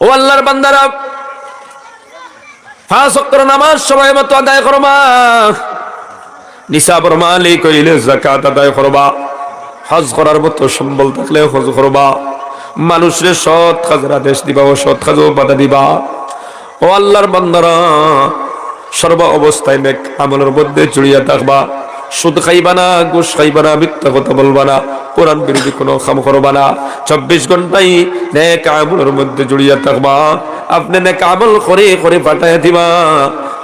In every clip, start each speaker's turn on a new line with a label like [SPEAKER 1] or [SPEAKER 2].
[SPEAKER 1] ও আল্লাহর বান্দারা, 5 ওয়াক্ত নামাজ সময় মতো আদায় করবা, নিসাবের মালিক হইলে যাকাত আদায় করবা, হজ করার মতো সম্বল থাকলে হজ করবা, মানুষের সৎ কাজের আদেশ দিবা, অসৎ কাজও বাধা দিবা। ও আল্লাহর বান্দারা, সর্ব অবস্থায় নেক আমলের মধ্যে জড়িয়ে থাকবা। সুদ খাইবা না, ঘুষ খাইবা না, মিথ্যা কথা বলবা না, কোরআন বিরোধী কোনো কাম করবা না। 24 ঘন্টাই নেক আমলের মধ্যে জড়িয়ে থাকবা। আপনি নেক আমল করে করে পাঠায় দিবা।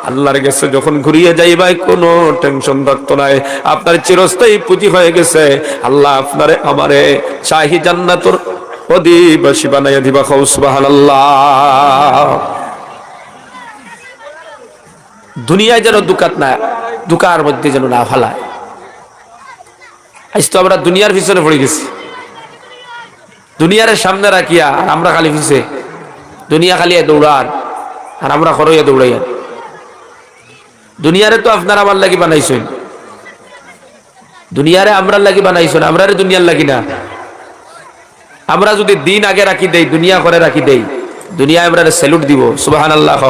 [SPEAKER 1] আল্লাহর কাছে যখন ঘুরিয়ে যাইবা কোনো টেনশন থাকতো না। আপনার চিরস্থায়ী পুঁজি হয়ে গেছে। আল্লাহ আপনারে আমারে শাহী জান্নাতুর অধিবাসী বানাইয়া দিবা। সুবহানাল্লাহ। দুনিয়ায় যেন দুকাত না, দুকার মধ্যে যেন না ফালায়। আজ তো আমরা দুনিয়ার পিছনে পড়ে গেছি, দুনিয়ার সামনে রাখিয়া আর আমরা খালি পিছে। দুনিয়া খালি দৌড়ান আর আমরা খরইয়া দৌড়াইয়া। দুনিয়ারে তো আপনার আমার লাগি বানাইছেন, দুনিয়ারে আমরা লাগি বানাইছেন, আমরা দুনিয়ার লাগি না। আমরা যদি দিন আগে রাখি দেই, দুনিয়া করে রাখি দেই, দুনিয়া আমরা স্যালুট দিব। সুবহানাল্লাহ।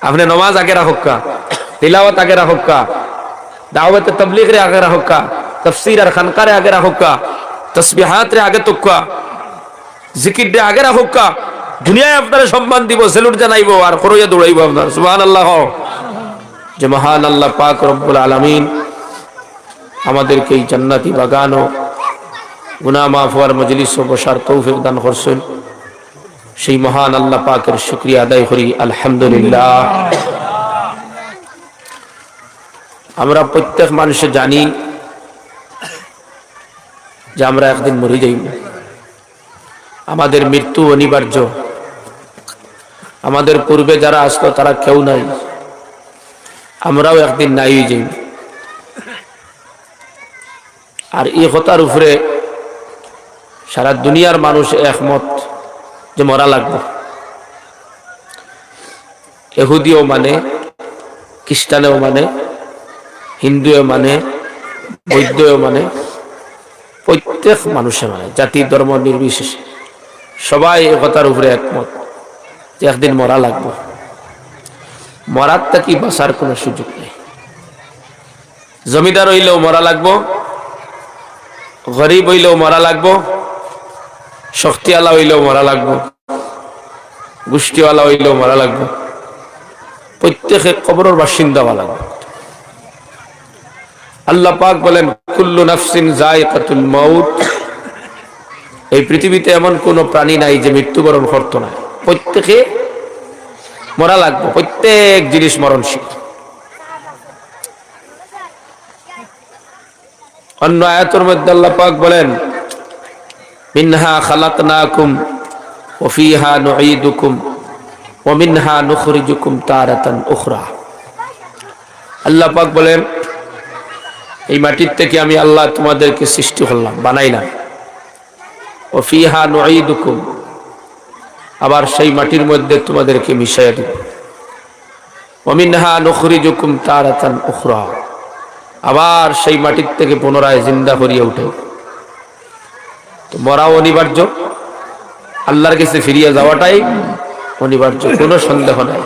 [SPEAKER 1] আপনি নমাজ আগে রাখা, তিলাওয়াত আগে রাখা, দাওয়াত তাবলীগ রে আগে রাখা, তাফসীর আর খানকা রে আগে রাখা, তাসবিহাত রে আগে তক্কা, জিকির রে আগে রাখা। দুনিয়ায় আপনার সম্মান দিব, স্যালুট জানাইব আর খরইয়া দৌড়াইব আপনার। সুবহানাল্লাহ। যে মহান আল্লাহ পাক রব্বুল আলামিন আমাদেরকে এই জান্নাতি বাগান ও গুনাহ মাফ হওয়ার মজলিস ও বসার তৌফিক দান করছেন, সেই মহান আল্লাহ পাকের শুকরিয়া আদায় করি। আলহামদুলিল্লাহ। আমরা প্রত্যেক মানুষ জানি যে আমরা একদিন মরে যাইব, আমাদের মৃত্যু অনিবার্য। আমাদের পূর্বে যারা আসলো তারা কেউ নাই, আমরাও একদিন নাই যাই। আর এই কথার উপরে সারা দুনিয়ার মানুষ একমত যে মরা লাগবে। ইহুদিও মানে, খ্রিস্টানেও মানে, হিন্দুও মানে, বৌদ্ধও মানে, প্রত্যেক মানুষে মানে, জাতি ধর্ম নির্বিশেষে সবাই এ কথার উপরে একমত যে একদিন মরা লাগবে। মরার থেকে বাঁচার কোনো সুযোগ নেই। জমিদার হইলেও মরা লাগবো, গরিব হইলেও মরা লাগবো, শক্তিওয়ালা হইলেও মরা লাগবো, গোষ্ঠীওয়ালা হইলেও মরা লাগবো, প্রত্যেকে কবরের বাসিন্দা হওয়া লাগবে। আল্লাহ পাক বলেন, কুল্লু নাফসিন যায়কাতুল মাউত। এই পৃথিবীতে এমন কোন প্রাণী নাই যে মৃত্যুবরণ করতো না। প্রত্যেকে মরা লাগবে, প্রত্যেক জিনিস মরণশীল। অন্য আয়াতের মধ্যে আল্লাহ পাক বলেন, মিনহা খালাকনাকুম ওয়া ফিহা নুঈদুকুম ওয়া মিনহা নুখরিজুকুম তারাতান উখরা। আল্লাহ পাক বলেন, এই মাটির থেকে আমি আল্লাহ তোমাদেরকে সৃষ্টি করলাম, বানাইলাম। ওয়া ফিহা নুঈদুকুম, আবার সেই মাটির মধ্যে তোমাদেরকে মিশাইয়া দেব। ওয়া মিনহা নুখরিজুকুম তারাতান উখরা, আবার সেই মাটির থেকে পুনরায় জিন্দা করিয়া উঠে। তো মরাও অনিবার্য, আল্লাহর কাছে ফিরিয়ে যাওয়াটাই অনিবার্য, কোনো সন্দেহ নাই।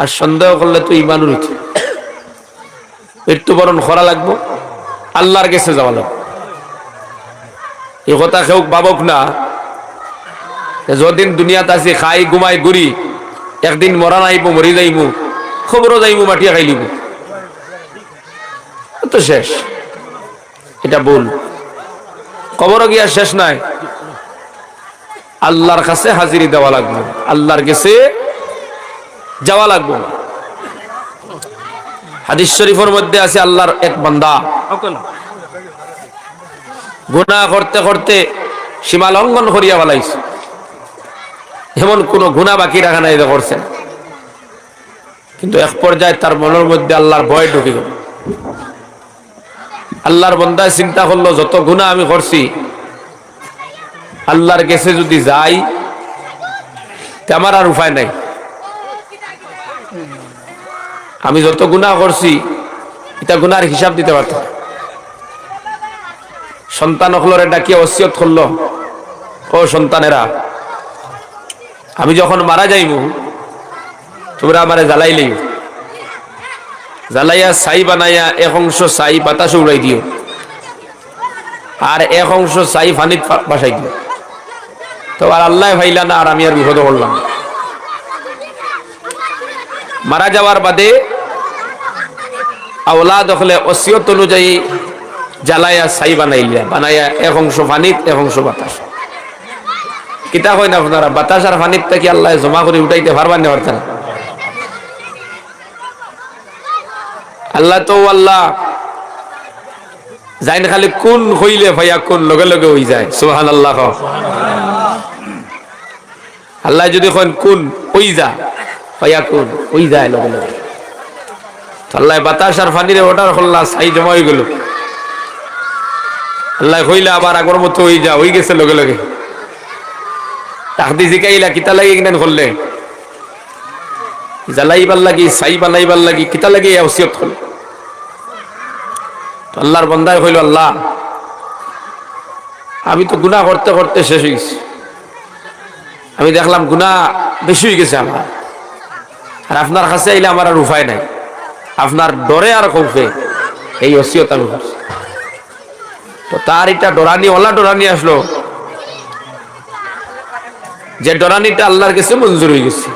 [SPEAKER 1] আর সন্দেহ করলে তো ঈমান রইছে। মৃত্যুবরণ করা লাগবো, আল্লাহর কাছে যাওয়া লাগবে। এই কথা কেউ ভাবক না যতদিন দুনিয়াতে আছি খাই ঘুমাই ঘুরি, একদিন মরা নাইব, মরি যাইব, খবরও যাইব, মাটিয়া খাই লিব, তো শেষ। এটা ভুল। কবরও গিয়া শেষ নাই, আল্লাহর কাছে হাজিরি দেওয়া লাগবে, আল্লাহর কাছে যাওয়া লাগবে। হাদিস শরীফের মধ্যে আছে, আল্লাহর এক বান্দা গুনাহ করতে করতে সীমা লঙ্ঘন করিয়া ফেলাইছে, এমন কোন গুনাহ বাকি রাখা নাই করছেন, কিন্তু এক পর্যায়ে তার মনের মধ্যে আল্লাহর ভয় ঢুকে গেল। আল্লাহর বান্দায় চিন্তা করলো, যত গুনাহ আমি করছি আল্লাহর কাছে যদি যাই তে আমার আর উপায় নাই। আমি যত গুনাহ করছি এটা গুনার হিসাব দিতে পারত। সন্তান হলরে ডাকিয়ে ওসিয়ত করলো, ও সন্তানেরা, আমি যখন মারা যাইব তোমরা আমারে জ্বালাইলেই, জ্বালাইয়া ছাই বানাইয়া এক অংশ ছাই বাতাসে উড়াই দিও, আর এক অংশ ছাই পানিত বাসাই দিও। তো আর আল্লাহ ভাইলা না, আর আমি আর বিপদ করলাম। মারা যাওয়ার বাদে আওলাদ হলে ওসিয়ত অনুযায়ী জ্বালাইয়া ছাই বানাইলা, বানাইয়া এক অংশ পানিত এক অংশ বাতাস। কিতা হয় না আপনারা, বাতাস আর পানিত থেকে আল্লাহ জমা করে উঠাইতে পারবেন না পারতেন? আল্লাহ তো আল্লাহ যাইন, খালি কোন হইলে ভাইয়া কোন লগে লগে হয়ে যায়। সুবহানাল্লাহ। আল্লাহ যদি কোন ওই যা ভাইয়া কোন ওই যায় লগে লগে। আল্লাহ বাতাস আর পানিরে ওটার হল্লা ছাই জমা হয়ে গেল। আল্লাহ হইলে আবার আগর মতো হয়ে যা, হয়ে গেছে লগে লগে। তাকদি জিকাইলা কিতা লাগে কিনা করলে, জ্বালাইবার লাগি ছাই বানাইবার লাগি কিতা লাগে ওসিয়ত করলে। আল্লাহর বান্দায় হইল, আল্লাহ আমি তো গুনাহ করতে করতে শেষ হয়ে গেছি, আমি দেখলাম গুনাহ বেশি হয়ে গেছে আমার, আর আপনার কাছে আইলে আমার আর উপায় নাই, আপনার ডরে আর খৌফে এই ওসিয়ত আমি করছি। তো তার এটা ডরানি, ওলা ডরানি আসলো যে ডরানিটা আল্লাহর কাছে মঞ্জুর হয়ে গেছে।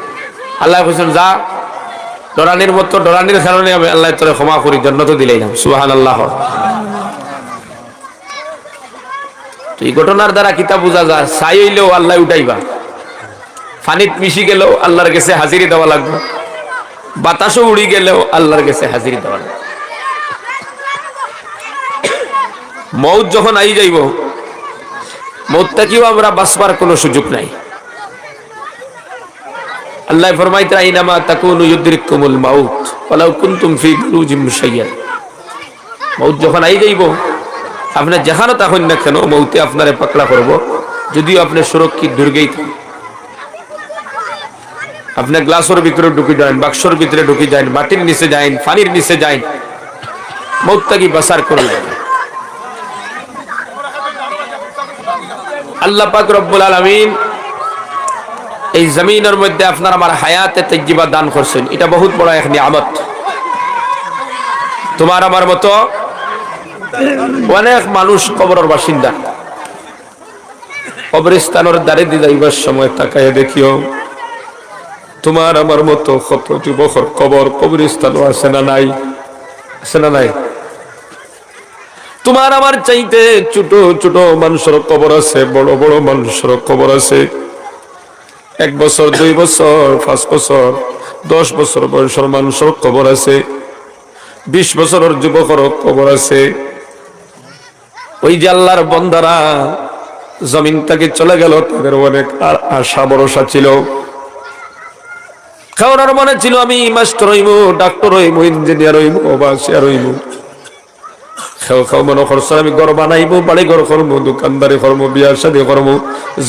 [SPEAKER 1] আল্লাহ বলছেন যা, ডরানির মতো ডরানির কারণে আমি আল্লাহ তোরে ক্ষমা করি, জান্নাত দিলাম। সুবহানাল্লাহ। তো এই ঘটনার দ্বারা কিতাব বোঝা যায়, ছাই হইলেও আল্লাহ উঠাইবা, পানিত মিশি গেলেও আল্লাহর কাছে হাজিরি দেওয়া লাগবে, বাতাসও উড়ি গেলেও আল্লাহর কাছে হাজিরি দেওয়া লাগবে। মৌত যখন আই যাইব, মৌতটাকেও আমরা বাঁচবার কোনো সুযোগ নাই। আল্লাহ ফরমাইতে আইনামা তাকুনু ইউদরিকুমুল মাউত ওয়ালাউ কুনতুম ফি বুরুজিম মুশাইয়াদ। মৌত যখন আই যাইব, আপনি যেখানে থাকুন না কেন, মৌতে আপনারে পাকড়া করব, যদিও আপনি সুরক্ষিত দুর্গেই থাকেন। আপনি গ্লাসের ভিতরে ঢুকে যান, বাক্সর ভিতরে ঢুকে যান, মাটির নিচে যান, পানির নিচে যান, মৌতটাকে বাঁচার করলেন। আল্লাহ পাক রব্বুল আলামিন এই জমিনের মধ্যে আপনার আমার হায়াতে তাইয়্যিবা দান করছেন, এটা বহুত বড় এক নিয়ামত। তোমার আমার মতো অনেক মানুষ কবরের বাসিন্দা, কবরস্থানের দ্বারে দিয়ে যাইবার সময় তাকায় দেখিও তোমার আমার মতো কত যুবকের কবর কবরস্থানও আছে না নাই, আছে না নাই? তোমার আমার চাইতে ছোট ছোট মানুষের কবর আছে, বড় বড় মানুষের কবর আছে। 1 বছর 2 বছর 5 বছর 10 বছর বয়সের মানুষের কবর আছে, 20 বছরের যুবকের কবর আছে। ওই যে আল্লাহর বান্দারা জমিন থেকে চলে গেল, তাদের অনেক আশা ভরসা ছিল, খাওয়ার মনে ছিল আমি মাস্টার হইব, ডাক্তার হইব, ইঞ্জিনিয়ার হইব, বাসিয়ার হইব। খাও মনে করছো আমি ঘর বানাইব, বাড়ি ঘর করবো, দোকানদারি করবো, বিয়া শাদী করবো,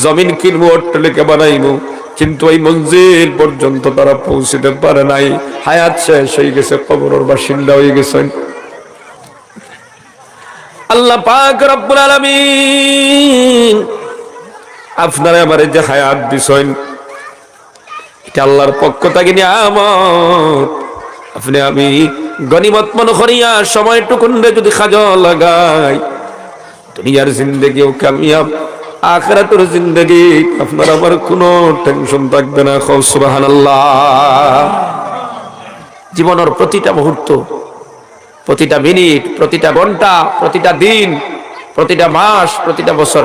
[SPEAKER 1] জমিন কিনবো, অট্টালিকা বানাইবো। কিন্তু এই মঞ্জিল পর্যন্ত তারা পৌঁছতে পারে নাই। হায়াত শেষ হয়ে গেছে, কবরের বাসিন্দা হয়ে গেছেন। আল্লাহ পাক রব্বুল আলামিন আপনারা আমারে যে হায়াত দিছেন, এটা আল্লাহর পক্ষ থেকে নিয়ামত। আপনি আমি গনিমত মনে করিয়া সময়টুকুন যদি কাজে লাগাই, দুনিয়ার জিন্দেগিও কামিয়াব, আখিরাতের জিন্দেগি আপনার আমার কোনো টেনশন থাকবে না। সুবহানাল্লাহ। জীবনের প্রতিটা মুহূর্ত, প্রতিটা মিনিট, প্রতিটা ঘন্টা, প্রতিটা দিন, প্রতিটা মাস, প্রতিটা বছর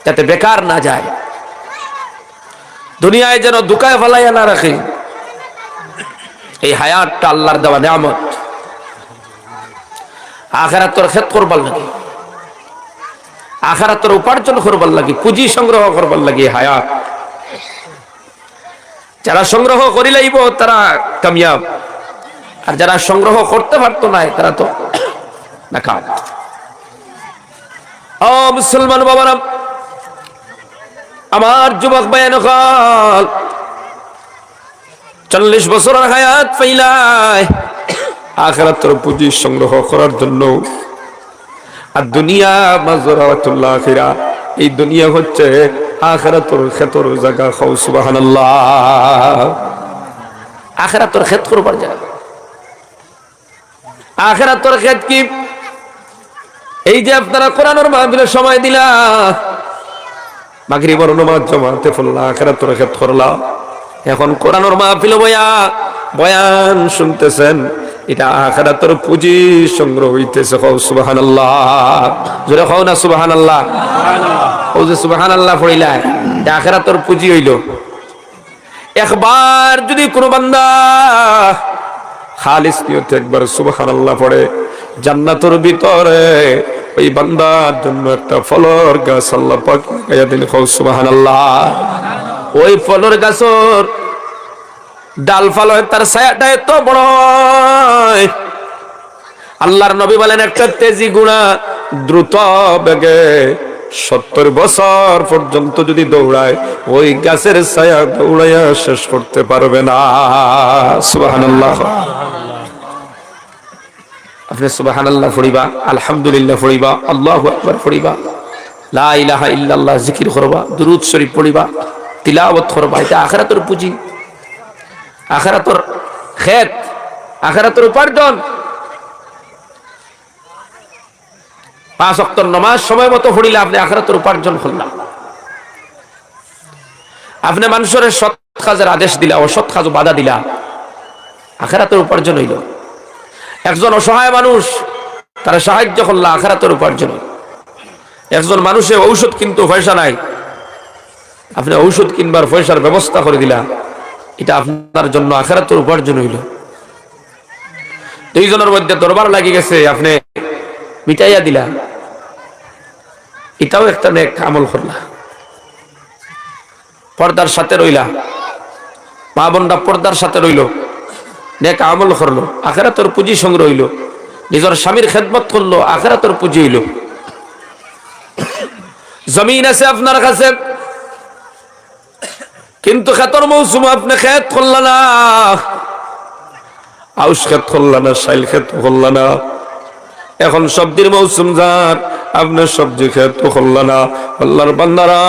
[SPEAKER 1] যাতে বেকার না যায়, দুনিয়ায় যেন দুকায় ফেলাইয়া না রাখে। এই হায়াতটা আল্লাহর দেওয়া নিয়ামত। আখিরাতের খেত করবার লাগে, আখিরাতের উপার্জন করবার লাগে, পুঁজি সংগ্রহ করবার লাগে হায়াত। যারা সংগ্রহ করি লাইব তারা কামিয়াব, আর যারা সংগ্রহ করতে পারতো না তারা তো নাকাম। ও মুসলমান বাবারা, আমার যুবক ভাইয়ের হল 40 বছরের হায়াত পাইলাই আখিরাতের পুঁজি সংগ্রহ করার জন্য। আর দুনিয়া মাজরাতুল আখিরা, এই দুনিয়া হচ্ছে আখিরাতর ক্ষেতর জায়গা খাও সুবহানাল্লাহ। আখিরাতর ক্ষেত করবার জায়গা। আখিরাতর ক্ষেত কি? এই যে আপনারা কোরআনের মাহফিলে সময় দিলা, মাগরিবের নামাজ জামাতে পড়লা, আখিরাতর ক্ষেত করলা, এখন কোরআনের মাহফিলে বয়ান শুনতেছেন, এটা আখিরাতের পুঁজি সংগ্রহ হইতেছে। কও সুবহানাল্লাহ, জোরে কও না সুবহানাল্লাহ। ও যে সুবহানাল্লাহ পড়িলা, এটা আখিরাতের পুঁজি হইল। একবার যদি কোনো বান্দা খালিস নিয়তে একবার সুবহানাল্লাহ পড়ে, জান্নাতের ভিতরে ওই বান্দার জন্য একটা ফলের গাছ আল্লাহ পাক লাগাইয়া দিন। কও সুবহানাল্লাহ। ওই ফলের গাছের ডাল ফাল হয়, তার ছায়াটা এত বড় হয়, আল্লাহর নবী বলেন একটা তেজি গুণা দ্রুত বেগে 70 বছর পর্যন্ত যদি দৌড়ায়, ওই গাছের ছায়া দৌড়াইয়া শেষ করতে পারবে না। সুবহানাল্লাহ। আপনি সুবহানাল্লাহ পড়িবা, আলহামদুলিল্লাহ পড়িবা, আল্লাহু আকবার পড়িবা, লা ইলাহা ইল্লাল্লাহ জিকির করবা, দুরূদ শরীফ পড়িবা, তিলাওয়াত করবা। এটা আখিরাতের পুঁজি, আখিরাতের ক্ষেত, আখিরাতের উপার্জন। 5 ওয়াক্ত নামাজ সময় মতো পড়িলে আপনি আখিরাতের উপার্জন করলেন। আপনি মানুষের সৎ কাজের আদেশ দিলা, অসৎ কাজ বাধা দিলা, আখিরাতের উপার্জন হইল। একজন অসহায় মানুষ, তারা সাহায্য করলা, আখিরাতের উপার্জন। একজন মানুষের ঔষধ কিন্তু পয়সা নাই, আপনি ঔষধ কিনবার পয়সার ব্যবস্থা করে দিলা, এটা আপনার জন্য আখিরাতের উপার্জন হইল। দুইজনের মধ্যে দরবার লাগি গেছে, আপনি মিটাইয়া দিলা, এটাও একটা নেক আমল করলা। পর্দার সাথে রইলা, মা বোনরা পর্দার সাথে রইল, নেক আমল করলো, আখিরাতের পুঁজি সংগ্রহ হইল। নিজের স্বামীর খেদমত করলো, আখিরাতের পুঁজি হইল। জমিন আছে আপনার কাছে, কিন্তু খেতর মৌসুম আপনি খেত করল না, আউশ খেত করল না, শাইল খেত করল না। এখন সবজির মৌসুম যার, আপনি সবজি খেত করল না। আল্লাহর বান্দারা,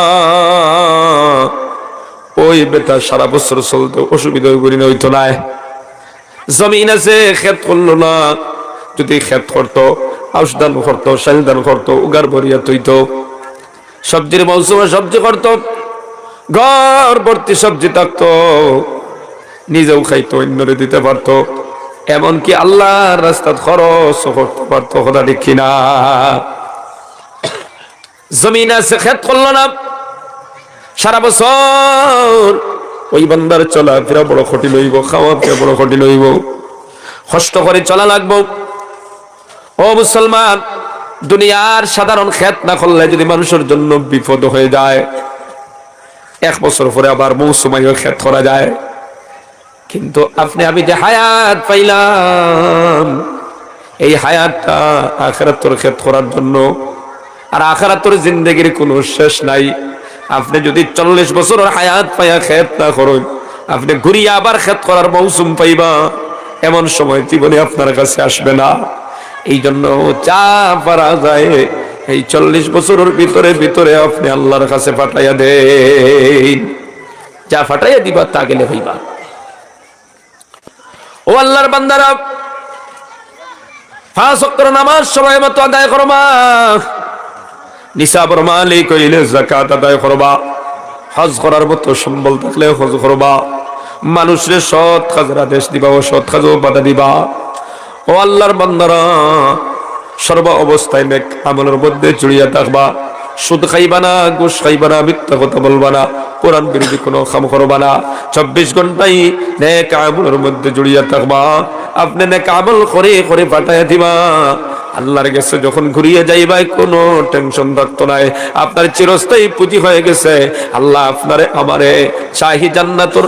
[SPEAKER 1] ওই বেটা সারা বছর চলতে অসুবিধা হইতো না। জমিন আছে, খেত করলো না, যদি খেত করতো, আউশ দান করতো, শাইল দান করতো, উগার ভরিয়া তৈতো, সবজির মৌসুমে সবজি করতো, ঘর ভর্তি সবজি থাকতো, নিজেও খাইতো, অন্যরে দিতে পারতো, এমনকি আল্লাহর রাস্তায় খরচ করতে পারতো। কথা ঠিক কিনা? জমিন আছে, খেত করলো না, সারা বছর ওই বান্দার চলাফেরা বড় কঠিন হইব, খাওয়া ফেরা বড় কঠিন হইব, কষ্ট করে চলা লাগবো। ও মুসলমান, দুনিয়ার সাধারণ খেত না করলে যদি মানুষের জন্য বিপদ হয়ে যায়, 1 বছর পরে আবার মৌসুমাইও খেত করা যায়। কিন্তু আপনি আমি যে হায়াত পাইলাম, এই হায়াতটা আখিরাতের খেত করার জন্য। আর আখিরাতের জিন্দেগির কোনো শেষ নাই। আপনি যদি 40 বছরের হায়াত পাইয়া খেত না করেন, আপনি ঘুরিয়ে আবার খেত করার মৌসুম পাইবা, এমন সময় জীবনে আপনার কাছে আসবে না। এই জন্য যা পারা যায় এই 40 বছরের ভিতরে আপনি আল্লাহর কাছে পাঠাইয়া দেন। যা ফাটাইয়া দিবা তা গেলে হইবা। ও আল্লাহর বান্দারা, 5 ওয়াক্ত নামাজ সময় মতো আদায় করবা, নিসাবের মালিক হইলে যাকাত আদায় করবা, হজ করার মতো সম্বল থাকলে হজ করবা, মানুষের সৎ কাজের আদেশ দিবা, ও সৎ কাজও বাধা দিবা। ও আল্লাহর বান্দারা, সর্ব অবস্থায় নেক আমলের মধ্যে জড়িয়ে থাকবা। সুদ খাইবা না, ঘুষ খাইবা না, মিথ্যা কথা বলবা না, কোরআন বিরোধী কোনো কাম করবা না। 24 ঘন্টাই নেক আমলের মধ্যে জড়িয়ে থাকবা। আপনি নেক আমল করে করে পাঠাইয়া দিবা। আল্লাহর কাছে যখন ঘুরিয়ে যাইবা, কোনো টেনশন থাকতো নাই, আপনার চিরস্থায়ী পুঁজি হয়ে গেছে। আল্লাহ আপনারে আমারে শাহী জান্নাতুর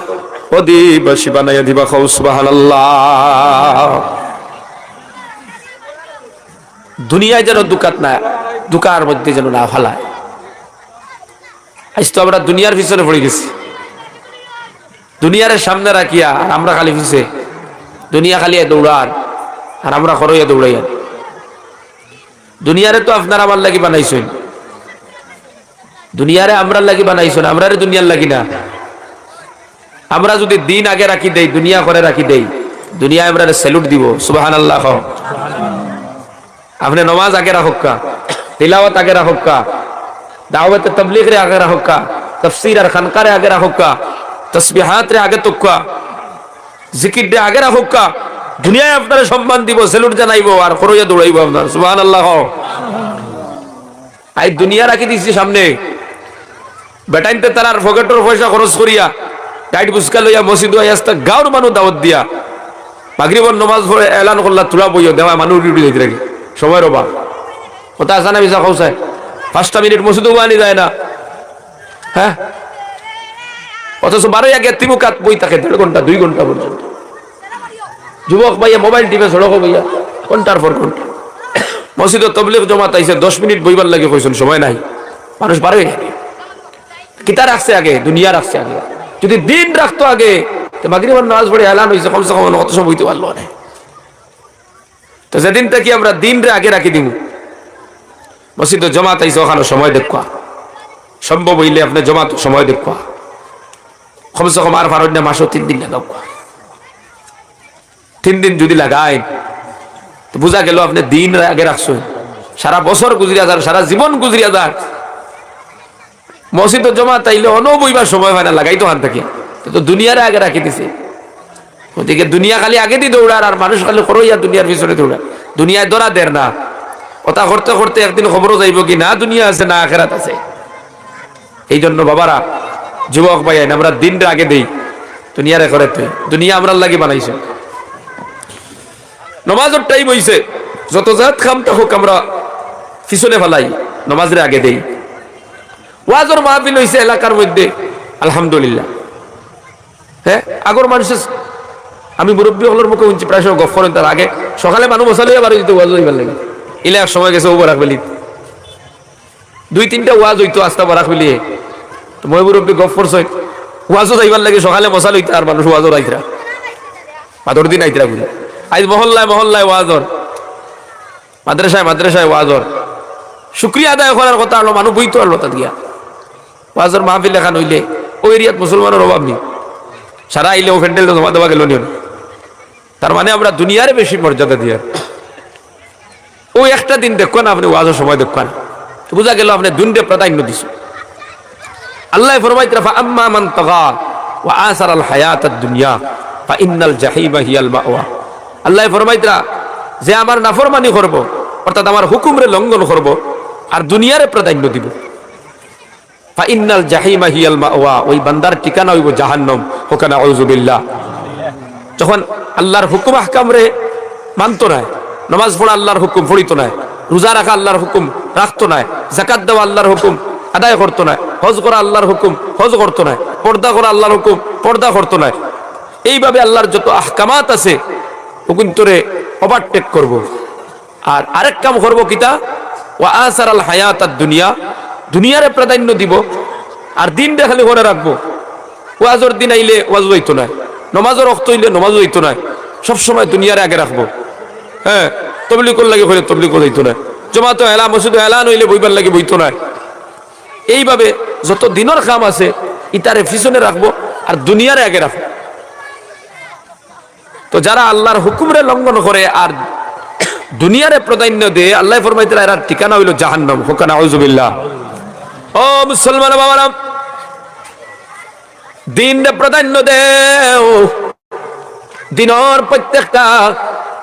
[SPEAKER 1] অধিবাসী বানাইয়া দিবা। সুবহানাল্লাহ। দুনিয়ায় যেন দুকাত না, দুকার মধ্যে যেন না ফালায়। আজ তো আমরা দুনিয়ার পিছনে পড়ে গেছি, দুনিয়ার সামনে রাখিয়া আর আমরা খালি পিছে, দুনিয়া খালি দৌড়ান আর আমরা খরইয়া দৌড়াইয়া। দুনিয়ারে তো আপনার আমার লাগি বানাইছেন, দুনিয়ারে আমরা লাগি বানাইছো না, আমরারে দুনিয়ার লাগি না। আমরা যদি দিন আগে রাখি দেই, দুনিয়া করে রাখি দেই, দুনিয়া আমরা স্যালুট দিব। সুবহানাল্লাহ। আপনি নমাজ আগে রাখুকা, তিলাওয়াত আগে রাখুকা, দাওয়াত তাবলীগ রে আগে রাখুকা, তাফসীর আর খানকারে আগে রাখুকা, তাসবিহাত রে আগে তুক্কা, জিকির রে আগে রাখুকা। দুনিয়ায় আপনার সম্মান দিব, স্যালুট জানাইবো আর খরইয়া দৌড়াইবো আপনার। সুবহানাল্লাহ। আই দুনিয়া রাখি দিছি সামনে, বেটাইনতে তারার পকেটের পয়সা খরচ করিয়া টাইট বুসকা লইয়া মসজিদ আস্তা গাঁর মানুষ দাওয়াত দিয়া মাগরিবর নমাজ পড়ে এলান করলা তুলা বইও দেওয়া মানুষ ডিউটি দিতে রাখি সময়ের অভাব। কথা আসা না বিশা খৌসায় 5টা মিনিট মসজিদও বানি যায় না। হ্যাঁ, অথচ 12 কাত বই থাকে 1.5 ঘন্টা 2 ঘন্টা পর্যন্ত। যুবক ভাইয়া মোবাইল টিপে সড়ক ভাইয়া ঘন্টার পর ঘন্টা। মসজিদে তবলিগ জমাত আইছে 10 মিনিট বইবার লাগে কইছেন, সময় নাই, মানুষ পারে কিতা রাখছে আগে, দুনিয়া রাখছে আগে। যদি দিন রাখতো আগে তো মাগরিবের নামাজ পড়ে এলান হইছে, কমসে কম কত সময় হইতে পারলো না। তো যেদিন থেকে আমরা দিন রে আগে রাখি দিব, মসজিদে জমাত আইছে ওখানে সময় দেখা সম্ভব হইলে আপনি জমাত সময় দেখা কমসে কম আর 12 মাসও 3 দিন লাগাও। 3 দিন যদি লাগায় তো বোঝা গেল আপনি দিন আগে রাখছেন। সারা বছর গুজরিয়া যান, সারা জীবন গুজরিয়া যান, মসজিদ জমা তাইলে অনবইবার সময় হয় না, লাগাই তো হান থাকি। তো দুনিয়ারে আগে রাখি দিছে। ওদিকে দুনিয়া খালি আগে দিয়ে দৌড়ার আর মানুষ খালি করইয়া দুনিয়ার পিছনে দৌড়া। দুনিয়ায় দৌড়া দের না, ওটা করতে করতে একদিন খবরও যাইব কি না দুনিয়া আছে না আখেরাত আছে। এই জন্য বাবারা, যুবক ভাই, আমরা দিনটা আগে দেই, দুনিয়ারে করে তুই। দুনিয়া আমরা লাগি বানাইছে। নমাজের টাইম হইছে, যত জাত কামটা হোক আমরা পিছনে ফেলাই, নমাজের আগে দেই। ওয়াজের মাহফিল হইছে এলাকার মধ্যে, আলহামদুলিল্লাহ। হ্যাঁ, আগর মানুষের আমি মুরব্বী হলোর মুখে উঞ্চি প্রায় গফ করেন, তার আগে সকালে মানুষ বসালে বারো দিতে ওয়াজ হইবার লাগে। ইলে এক সময় গেছে ও বরাক বেলি 2-3টা ওয়াজ হইতো আস্তা বরাক বেলিয়ে। তো মই মুরব্বী গফ করছে, ওয়াজও যাইবার লাগে সকালে মশাল হইতে, আর মানুষ ওয়াজও আইতরা ভাদর দিন আইতরা বলে। আজ মহল্লায় মহল্লায় ওয়াজর, মাদ্রাসায় মাদ্রাসায় ওয়াজর। শুক্রিয়া আদায় করার কথা হলো, মানুষ বইতো আলো তাত গিয়া ওয়াজর মাহফিল লেখা নইলে ওই এরিয়াত মুসলমানের অভাব নেই। সারা আইলে ও ফ্যান্ডেল জমা দেওয়া গেল নিও। তার মানে আমরা দুনিয়ারে বেশি মর্যাদা দিয়ে ও একটা দিন দেখো না, আপনি ওয়াজের সময় দেখো না, বোঝা গেল আপনি দুনিয়া প্রাধান্য দিছে। আল্লাহ ফরমাইতে রাফা আম্মা মান তাগা ওয়া আসারাল হায়াতাদ দুনিয়া ফা ইন্নাল জাহিমা হিয়াল মাওয়া। আল্লাহ ফরমাইতে যে আমার নাফরমানি করব, অর্থাৎ আমার হুকুমরে লঙ্ঘন করব আর দুনিয়ারে প্রাধান্য দিব, ফা ইন্নাল জাহিমা হিয়াল মাওয়া, ওই বান্দার ঠিকানা হইব জাহান্নাম। ওখানে আউযু বিল্লাহ। যখন আল্লাহর হুকুম আহকাম রে মানতো না, নামাজ পড়া আল্লাহর হুকুম পড়িতো না, রোজা রাখা আল্লাহর হুকুম রাখতো না, যাকাত দেওয়া আল্লাহর হুকুম আদায় করতো না, হজ করা আল্লাহর হুকুম হজ করতো না, পর্দা করা আল্লাহর হুকুম পর্দা করতো না, এইভাবে আল্লাহর যত আহকামাত আছে হুকুম তোরে ওভারটেক করব। আর আরেক কাম করবো কিতা, ওয়া আসারাল হায়াতাদ দুনিয়া, দুনিয়ারে প্রাধান্য দিব আর দিন দেখালে ঘরে রাখবো। ওয়াজর দিন আইলে ওয়াজ হইতো না, নমাজের রক্ত হইলে নমাজও হইতো না, সবসময় দুনিয়ারে আগে রাখবো। হ্যাঁ, তবলিগর লাগে হইলে তবলিগও হইতো না, জমাতো এলান মসজিদ এলান হইলে বইবার লাগে বইতো না। এইভাবে যত দিনের কাম আছে ইতারে পিছনে রাখবো আর দুনিয়ারে আগে রাখবো। তো যারা আল্লাহর হুকুমরে লঙ্ঘন করে আর দুনিয়ারে প্রাধান্য দেয়, আল্লাহ ফরমাইতে এর ঠিকানা হইল জাহান্নাম। হোকানা আউযু বিল্লাহ। ও মুসলমান বাবারা, দিনে প্রাধান্য দেও, দিনের প্রত্যেকটা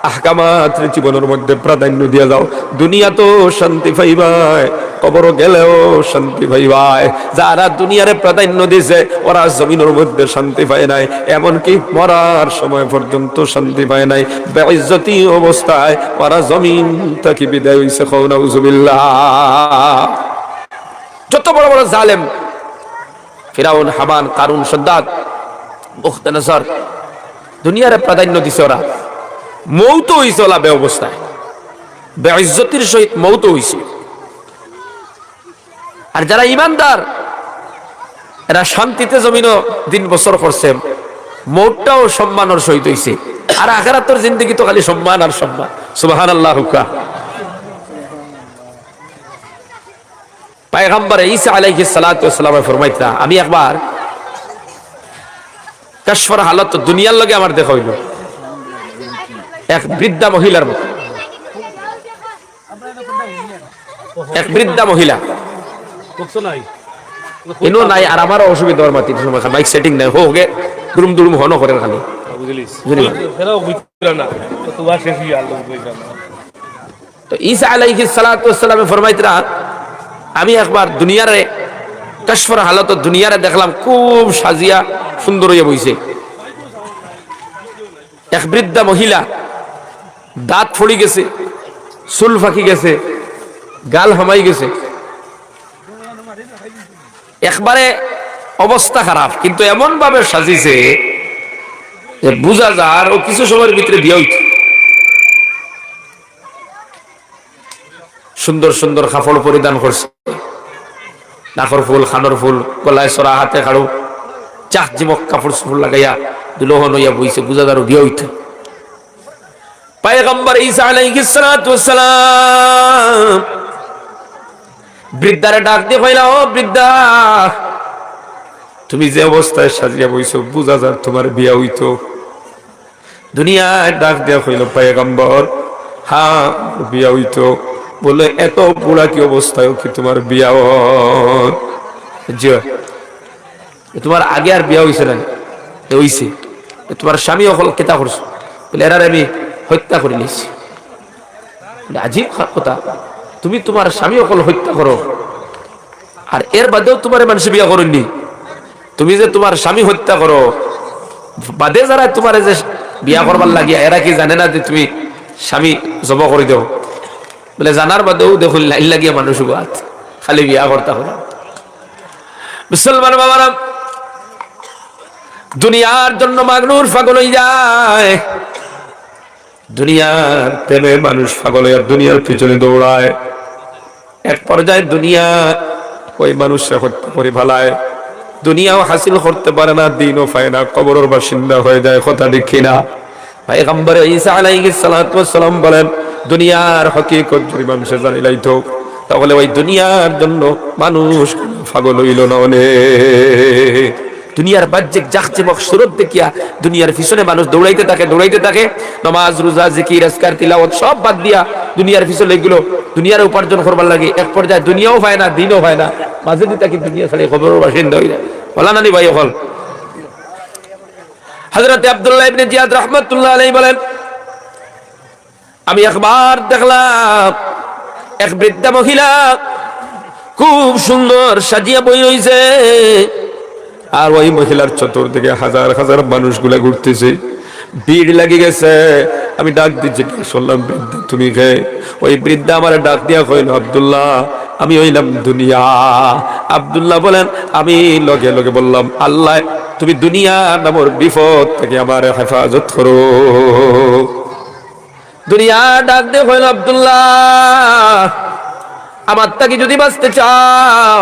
[SPEAKER 1] আহকামাত জীবনের মধ্যে প্রাধান্য দিয়ে যাও। দুনিয়া তো শান্তি পাইবাই, কবর গেলেও শান্তি পাইবাই। যারা দুনিয়ারে প্রাধান্য দিয়েছে ওরা জমিনের মধ্যে শান্তি পায় নাই, এমনকি মরার সময় পর্যন্ত শান্তি পায় নাই। বেইজ্জতি অবস্থায় ওরা জমিন থেকে বিদায় হইছে। নাউযুবিল্লাহ। যত বড় বড় জালেম, ফিরাউন, হামান, কারুন, সাদ্দাত, বুখতানাসার, দুনিয়ারে প্রাধান্য দিছে ওরা। মৌত হইছে ওলা বে অবস্থায়, বেইজ্জতির সহিত মৌত হইছে। আর যারা ইমানদার এরা শান্তিতে জমিনও দিন বছর করছে, মৌতটাও সম্মানের সহিত হইছে। আর আখিরাতের জিন্দেগি তো খালি সম্মান আর সম্মান। সুবহানাল্লাহ। পয়গম্বর ঈসা আলাইহিস সালাতু ওয়াস সালাম ফরমাইতা আমি একবার কাশফর হালত দুনিয়ার লগে আমার দেখা হইল এক বৃদ্ধা মহিলার মতো এক বৃদ্ধা মহিলা ইনো নাই আর আমারও অসুবিধা হওয়ার মাতি সময় মাইক সেটিং নাই হোগে দুরুম দুরুম হনো করেন খালি তো ঈসা আলাইহিস সালাতু ওয়াস সালাম ফরমাইতরা আমি একবার দুনিয়ারে কাশফর হালত দুনিয়ারে দেখলাম খুব সাজিয়া সুন্দর হইয়া বইছে এক বৃদ্ধা মহিলা দাঁত ফড়ি গেছে চুল ফাঁকি গেছে গাল হামাই গেছে একবারে অবস্থা খারাপ কিন্তু এমন ভাবে সাজিছে যে বুঝা যায় ও কিছু সময়ের ভিতরে বিয়ে হইত সুন্দর সুন্দর কাপড় পরিধান করছে নাকর ফুল খানোর ফুল গলায় সরা হাতে খাড়ু চাক জিমক কাপড় ফুল লাগাইয়া দুলহন হইয়া বইছে বুঝা যায় বিয়ে হইত পয়গম্বর ঈসা আলাইহিস সালাতু ওয়াস সালাম বৃদ্ধারে ডাক দিয়ে কইলা ও বৃদ্ধা তুমি যে অবস্থায় সাজিয়া বইছো বুঝা যায় তোমার বিয়া হইতো দুনিয়ায় ডাক দিয়া কইল পয়গম্বর হ্যাঁ বিয়া হইতো বলে এত বুড়া কি অবস্থায় কি তোমার বিয়া তোমার আগে আর বিয়া হইছে না হইছে তোমার স্বামী অকল কেতা করছো বলে এরার আমি হত্যা করে নিয়েছি আজীব কথা তুমি তোমার স্বামী অকল হত্যা করো আর এর বাদেও তোমার মানুষ বিয়া করেননি তুমি যে তোমার স্বামী হত্যা করো বাদে যারা তোমার যে বিয়া করবার লাগিয়া এরা কি জানে না যে তুমি স্বামী জব করে দেও বলে জানার বাদেও দেখুন লাইন লাগিয়া মানুষ খালি বিয়া করতে হলো মুসলমান বাবারা দুনিয়ার জন্য মাগনুর পাগল হয়ে যায় দুনিয়ার প্রেমে মানুষ পাগল হয়ে দুনিয়ার পিছনে দৌড়ায় এক পর্যায়ে দুনিয়া ওই মানুষরা হত্যা করে ফেলায় দুনিয়াও হাসিল করতে পারে না দিনও পায় না কবরের বাসিন্দা হয়ে যায় কথা দেখি না পয়গম্বর ঈসা আলাইহিস সালাতু ওয়াস সালাম বলেন দুনিয়ার হকিকত যদি মানুষে জানিলাইতো তাহলে ওই দুনিয়ার জন্য মানুষ পাগল হইল না অনেক দুনিয়ার বাহ্যিক জাকজমক সুরত দেখিয়া দুনিয়ার পিছনে মানুষ দৌড়াইতে থাকে নামাজ রোজা জিকির আজকার তিলাওয়াত সব বাদ দিয়া দুনিয়ার পিছনে এগুলো দুনিয়ার উপার্জন করবার লাগে এক পর্যায়ে দুনিয়াও পায় না দিনও পায় না মাঝে দিতা কি দুনিয়া ছাড়ে খবরের বাসিন্দা হই যায় বলা নানি ভাই হল হযরত আব্দুল্লাহ ইবনে জিয়াদ রাহমাতুল্লাহ আলাইহি বলেন আমি একবার দেখলাম এক বৃদ্ধা মহিলা খুব সুন্দর সাজিয়া বই রইছে আর ওই মহিলার চতুর্দিকে হাজার হাজার মানুষগুলা ঘুরতেছে ভিড় লাগি গেছে আমি ডাক দিচ্ছি শুনলাম বৃদ্ধা তুমি কে ওই বৃদ্ধা আমার ডাক দিয়া কইল আব্দুল্লাহ আমি হইলাম দুনিয়া আব্দুল্লাহ বলেন আমি লগে লগে বললাম আল্লাহ তুমি দুনিয়া নামের বিপদ থেকে আমার হেফাজত করো দুনিয়া ডাক দিয়ে কইল আব্দুল্লাহ আমার তাকে যদি বাঁচতে চাও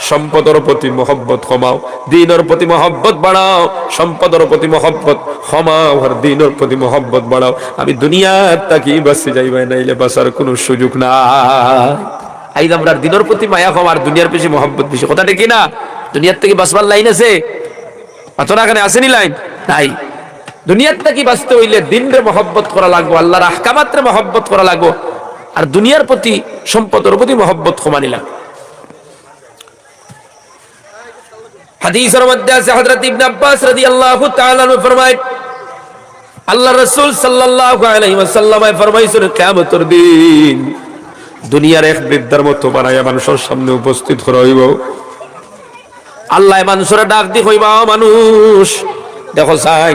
[SPEAKER 1] সম্পদের প্রতি মহব্বত কমাও দ্বীনের প্রতি মহব্বত বাড়াও সম্পদের প্রতি মহব্বত কমাও আর দ্বীনের প্রতি মহব্বত বাড়াও আমি দুনিয়ার তাকে বাঁচতে যাইবাই নাইলে বাঁচার কোনো সুযোগ নাই আইজ আমরা দ্বীনের প্রতি মায়া কম আর দুনিয়ার বেশি মহব্বত বেশি কথাটা কি না দুনিয়ার থেকে বাঁচবার লাইন আছে আপনার এখানে আসেনি লাইন নাই দুনিয়ার থেকে বাঁচতে হইলে দ্বীনের মহব্বত করা লাগবো আল্লাহর আহকামাত্রে মহব্বত করা লাগবো আর দুনিয়ার প্রতি সম্পদের প্রতি মহব্বত কমানি লাগবে হাদিসের মধ্যে আছে হযরত ইবনে আব্বাস রাদিয়াল্লাহু তাআলা আনহু ফরমায় আল্লাহ রাসূল সাল্লাল্লাহু আলাইহি ওয়াসাল্লাম ফরমাইছেন কিয়ামতের দিন দুনিয়ার এক বৃদ্ধার মতো বানায়া মানুষের সামনে উপস্থিত হইব আল্লাহ মানুষের ডাক দি কইবা মানুষ দেখো সাই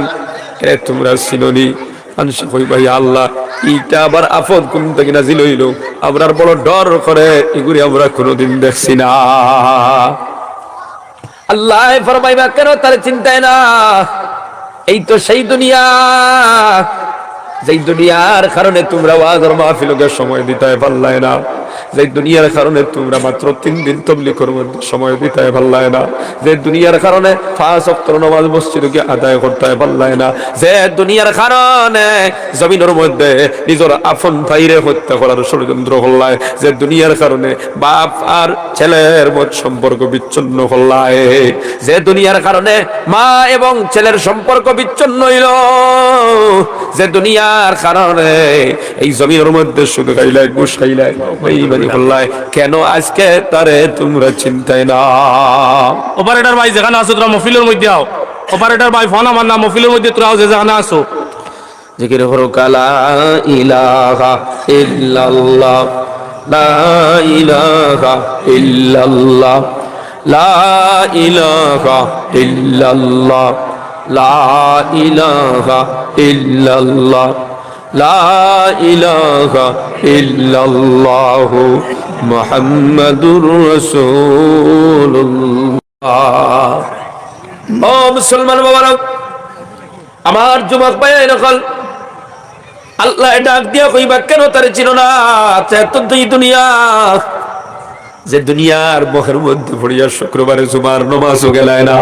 [SPEAKER 1] কে তোমরা চিননি মানুষ কইবা ইয়া আল্লাহ এইটা আবার আফত কোন থেকে নাজিল হইল আমরার বড় ডর করে এগুলি আমরা কোনোদিন দেখছি না আল্লাহ ফরমাইবা কেন তার চিন্তায় না এই তো সেই দুনিয়া যেই দুনিয়ার কারণে তোমরা ওয়াজের মাহফিলকে সময় দিতে পারলাই না, যে দুনিয়ার কারণে তোমরা মাত্র 3 দিন তাবলীগের মধ্যে সময় দিতে পারলাই না, যে দুনিয়ার কারণে 5 ওয়াক্ত নামাজ মসজিদে আদায় করতে পারলাই না, যে দুনিয়ার কারণে জমিনের মধ্যে নিজের আপন ভাইরে হত্যা করার ষড়যন্ত্র করলাই, যে দুনিয়ার কারণে বাপ আর ছেলের মধ্যে সম্পর্ক বিচ্ছিন্ন করলাই, যে দুনিয়ার কারণে মা এবং ছেলের সম্পর্ক বিচ্ছিন্ন হইল, যে দুনিয়ার কারণে এই জমিনের মধ্যে শুধু খাইলাই ঘুষ খাইলাই বেইমানি করলাই, কেন আজকে তারে তোমরা চিন্তায় না?
[SPEAKER 2] অপারেটর ভাই যেখানে আছো তোরা মফিলের মধ্যে আও। অপারেটর ভাই ফোন আমার না, মফিলের মধ্যে তোরা যে যেখানে আছো
[SPEAKER 1] জিকির করো লা ইলাহা ইল্লাল্লাহ, লা ইলাহা ইল্লাল্লাহ, লা ইলাহা ইল্লাল্লাহ, লা ইলাহা ইল্লাল্লাহ, লা ইলাহা ইল্লাল্লাহ মুহাম্মাদুর রাসূলুল্লাহ। ও মুসলমান বাবারা, আমার যুবক ভাই নকল আল্লাহ ডাক দিয়া কইবা কেন তারে চিনো না? এই দুনিয়া, যে দুনিয়ার মুখের মধ্যে পড়িয়া শুক্রবারে জুমার নামাজও গেলায় না,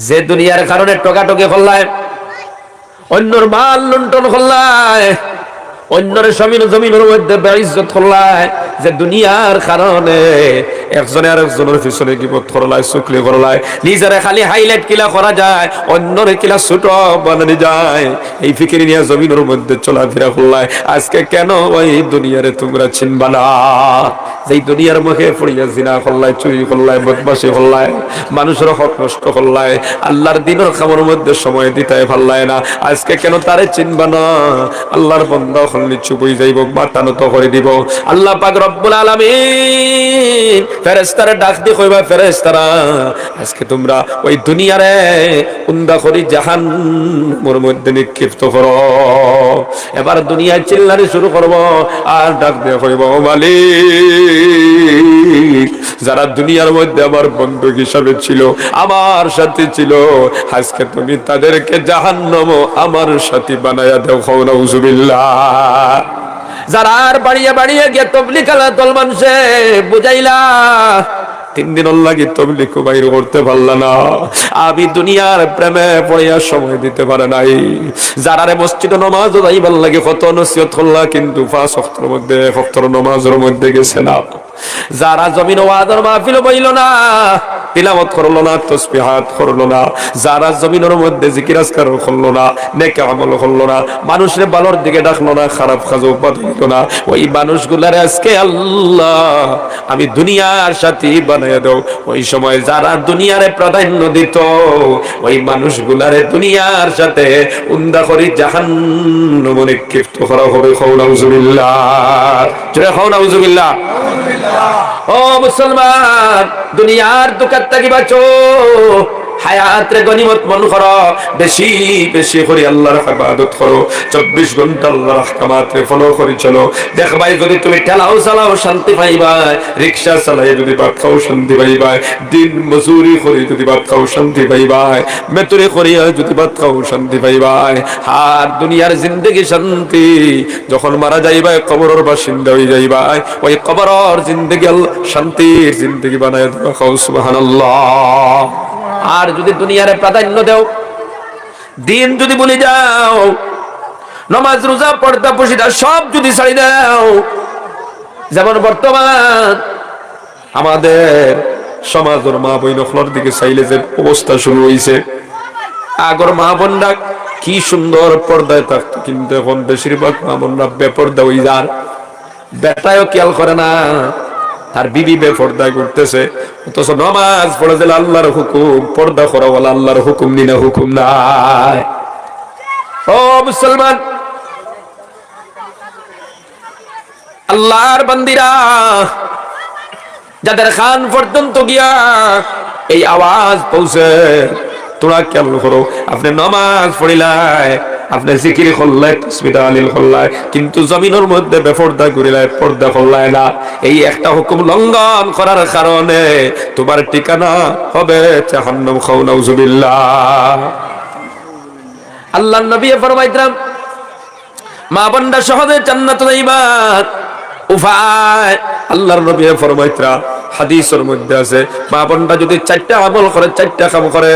[SPEAKER 1] যে দুনিয়ার কারণে টকাটকি করলায়, অন্যর মাল লুণ্ঠন করলায়, অন্যর জমিনের মধ্যে বেইজ্জত করলায়, যে দুনিয়ার কারণে একজনে আরেকজনের পিছনে গিবত করলায়, চুকলি করলায়, নিজের খালি হাইলাইট কিলা করা যায়, অন্যরে কিলা ছোট বানানো যায়, এই ফিকির নিয়ে জমিনের মধ্যে চলাফেরা করলায়। আজকে কেন ওই দুনিয়ারে তোমরা চিনবা না? যেই দুনিয়ার মুখে পড়িয়া জিনা করলায়, চুরি করলায়, বদমাশি করলায়, মানুষের হক নষ্ট করলায়, আল্লাহর দিনের খামর মধ্যে সময় দিতে পারলায় না, আজকে কেন তারে চিনবা না? আল্লাহর বান্দা হলে চুপ হয়ে যাইব, মাথা নত করে দিব। আল্লাহ পাক রব্বুল আলামিন ফেরেশতারা ডাক দিয়ে কইবা, ফেরেশতারা আজকে তোমরা ওই দুনিয়ারে উন্দা করি জাহান্নামের মধ্যে নিক্ষিপ্ত করো। এবার দুনিয়ায় চিল্লানি শুরু করব, আর ডাক দিয়ে কইব, মালিক যারা দুনিয়ার মধ্যে আমার বন্ধু হিসাবে ছিল, আমার সাথে ছিল, আজকে তুমি তাদেরকে জাহান্নাম আমার সাথী বানায়া দাও। নাউজুবিল্লাহ। যারা আর বাড়িয়ে বাড়িয়ে গিয়ে তাবলীগ আলাদল মানুষে বুঝাইলা, 3 দিন লাগি তাবলীগ বাইর করতে পারলা না, আমি দুনিয়ার প্রেমে পড়িয়া সময় দিতে পারে নাই। যারারে মসজিদে নামাজ যাইবার লাগে কত নসিহত করলা, কিন্তু 5 ওয়াক্তের মধ্যে 1 ওয়াক্তের নামাজের মধ্যে গেছে না। যারা জমিন ওয়াজের মাহফিল বইল না, তিলাওয়াত করলো না, তাসবিহাত করলো না, যারা জমিনের মধ্যে জিকির আজকার করলো না, নেক আমল করলো না, মানুষের ভালোর দিকে ডাকলো না, খারাপ কাজে উপাদান দিল না, ওই মানুষগুলারে আজকে আল্লাহ আমি দুনিয়ার সাথী বানাইয়া দাও। ওই সময় যারা দুনিয়ারে প্রাধান্য দিত, ওই মানুষগুলারে দুনিয়ার সাথে উন্দা করি জাহান্নামে নিক্ষিপ্ত করা হবে। নাউজুবিল্লাহ, জোরে নাউজুবিল্লাহ। ও মুসলমান, দুনিয়ার দুঃখ থেকে বাঁচো, হায়াতের গনিমত মন করো, বেশি বেশি করে আল্লাহর ইবাদত করো, 24 ঘন্টা আল্লাহর আহকামাতে ফলো করে চলো। দেখবাই যদি তুমি ঠেলাও চালাও শান্তি পাইবা, রিকশা চালাই যদি ভাত খাও শান্তি পাইবা, দিন মজুরি করে যদি ভাত খাও শান্তি পাইবা, মেতুরে করিয়া যদি ভাত খাও শান্তি পাইবা। আর দুনিয়ার জিন্দগি শান্তি, যখন মারা যাইবা কবরের বাসিন্দা হয়ে যাইবা, ওই কবরের জিন্দগি শান্তির জিন্দগি বানায় দিবা। সুবহানাল্লাহ। আর যদি দুনিয়ারে প্রাধান্য দাও, দিন যদি ভুলে যাও, নামাজ রোজা পর্দা পশিদা সব যদি ছাড়ি দাও, যেমন বর্তমান আমাদের সমাজের মা বোন নখলর দিকে চাইলে যে অবস্থা শুরু হয়েছে, আগর মা বোনরা কি সুন্দর পর্দায় থাকতো, কিন্তু এখন বেশিরভাগ মা বোনরা বেপর্দা হয়ে যান, বেটায়ও খেয়াল করে না, তার বিবি বেপর্দায় করতেছে, অথচ নামাজ পড়ে দিলে আল্লাহর হুকুম, পর্দা করা বলে আল্লাহর হুকুম নিনা হুকুম নাই। ও মুসলমান, আল্লাহর বান্দিরা যাদের খান পর্যন্ত গিয়া এই আওয়াজ পৌঁছে, তোরা খেয়াল করো, আপনি নামাজ পড়িলাই, আপনি জিকির করলাই, তাসবিহ তাহলিল করলাই, কিন্তু জমিনের মধ্যে বেপরদা করিলাই, পর্দা করলাই না। এই একটা হুকুম লঙ্ঘন করার কারণে তোমার ঠিকানা হবে জাহান্নাম। নাউজুবিল্লাহ। আল্লাহর নবী ফরমাইতেন, মা বোনরা সহজে জান্নাতে যাইবা। উপায় আল্লাহর নবী ফরমাইতরা হাদিসের মধ্যে আছে, মা বোনরা যদি 4টা আমল করে, 4টা কাম করে,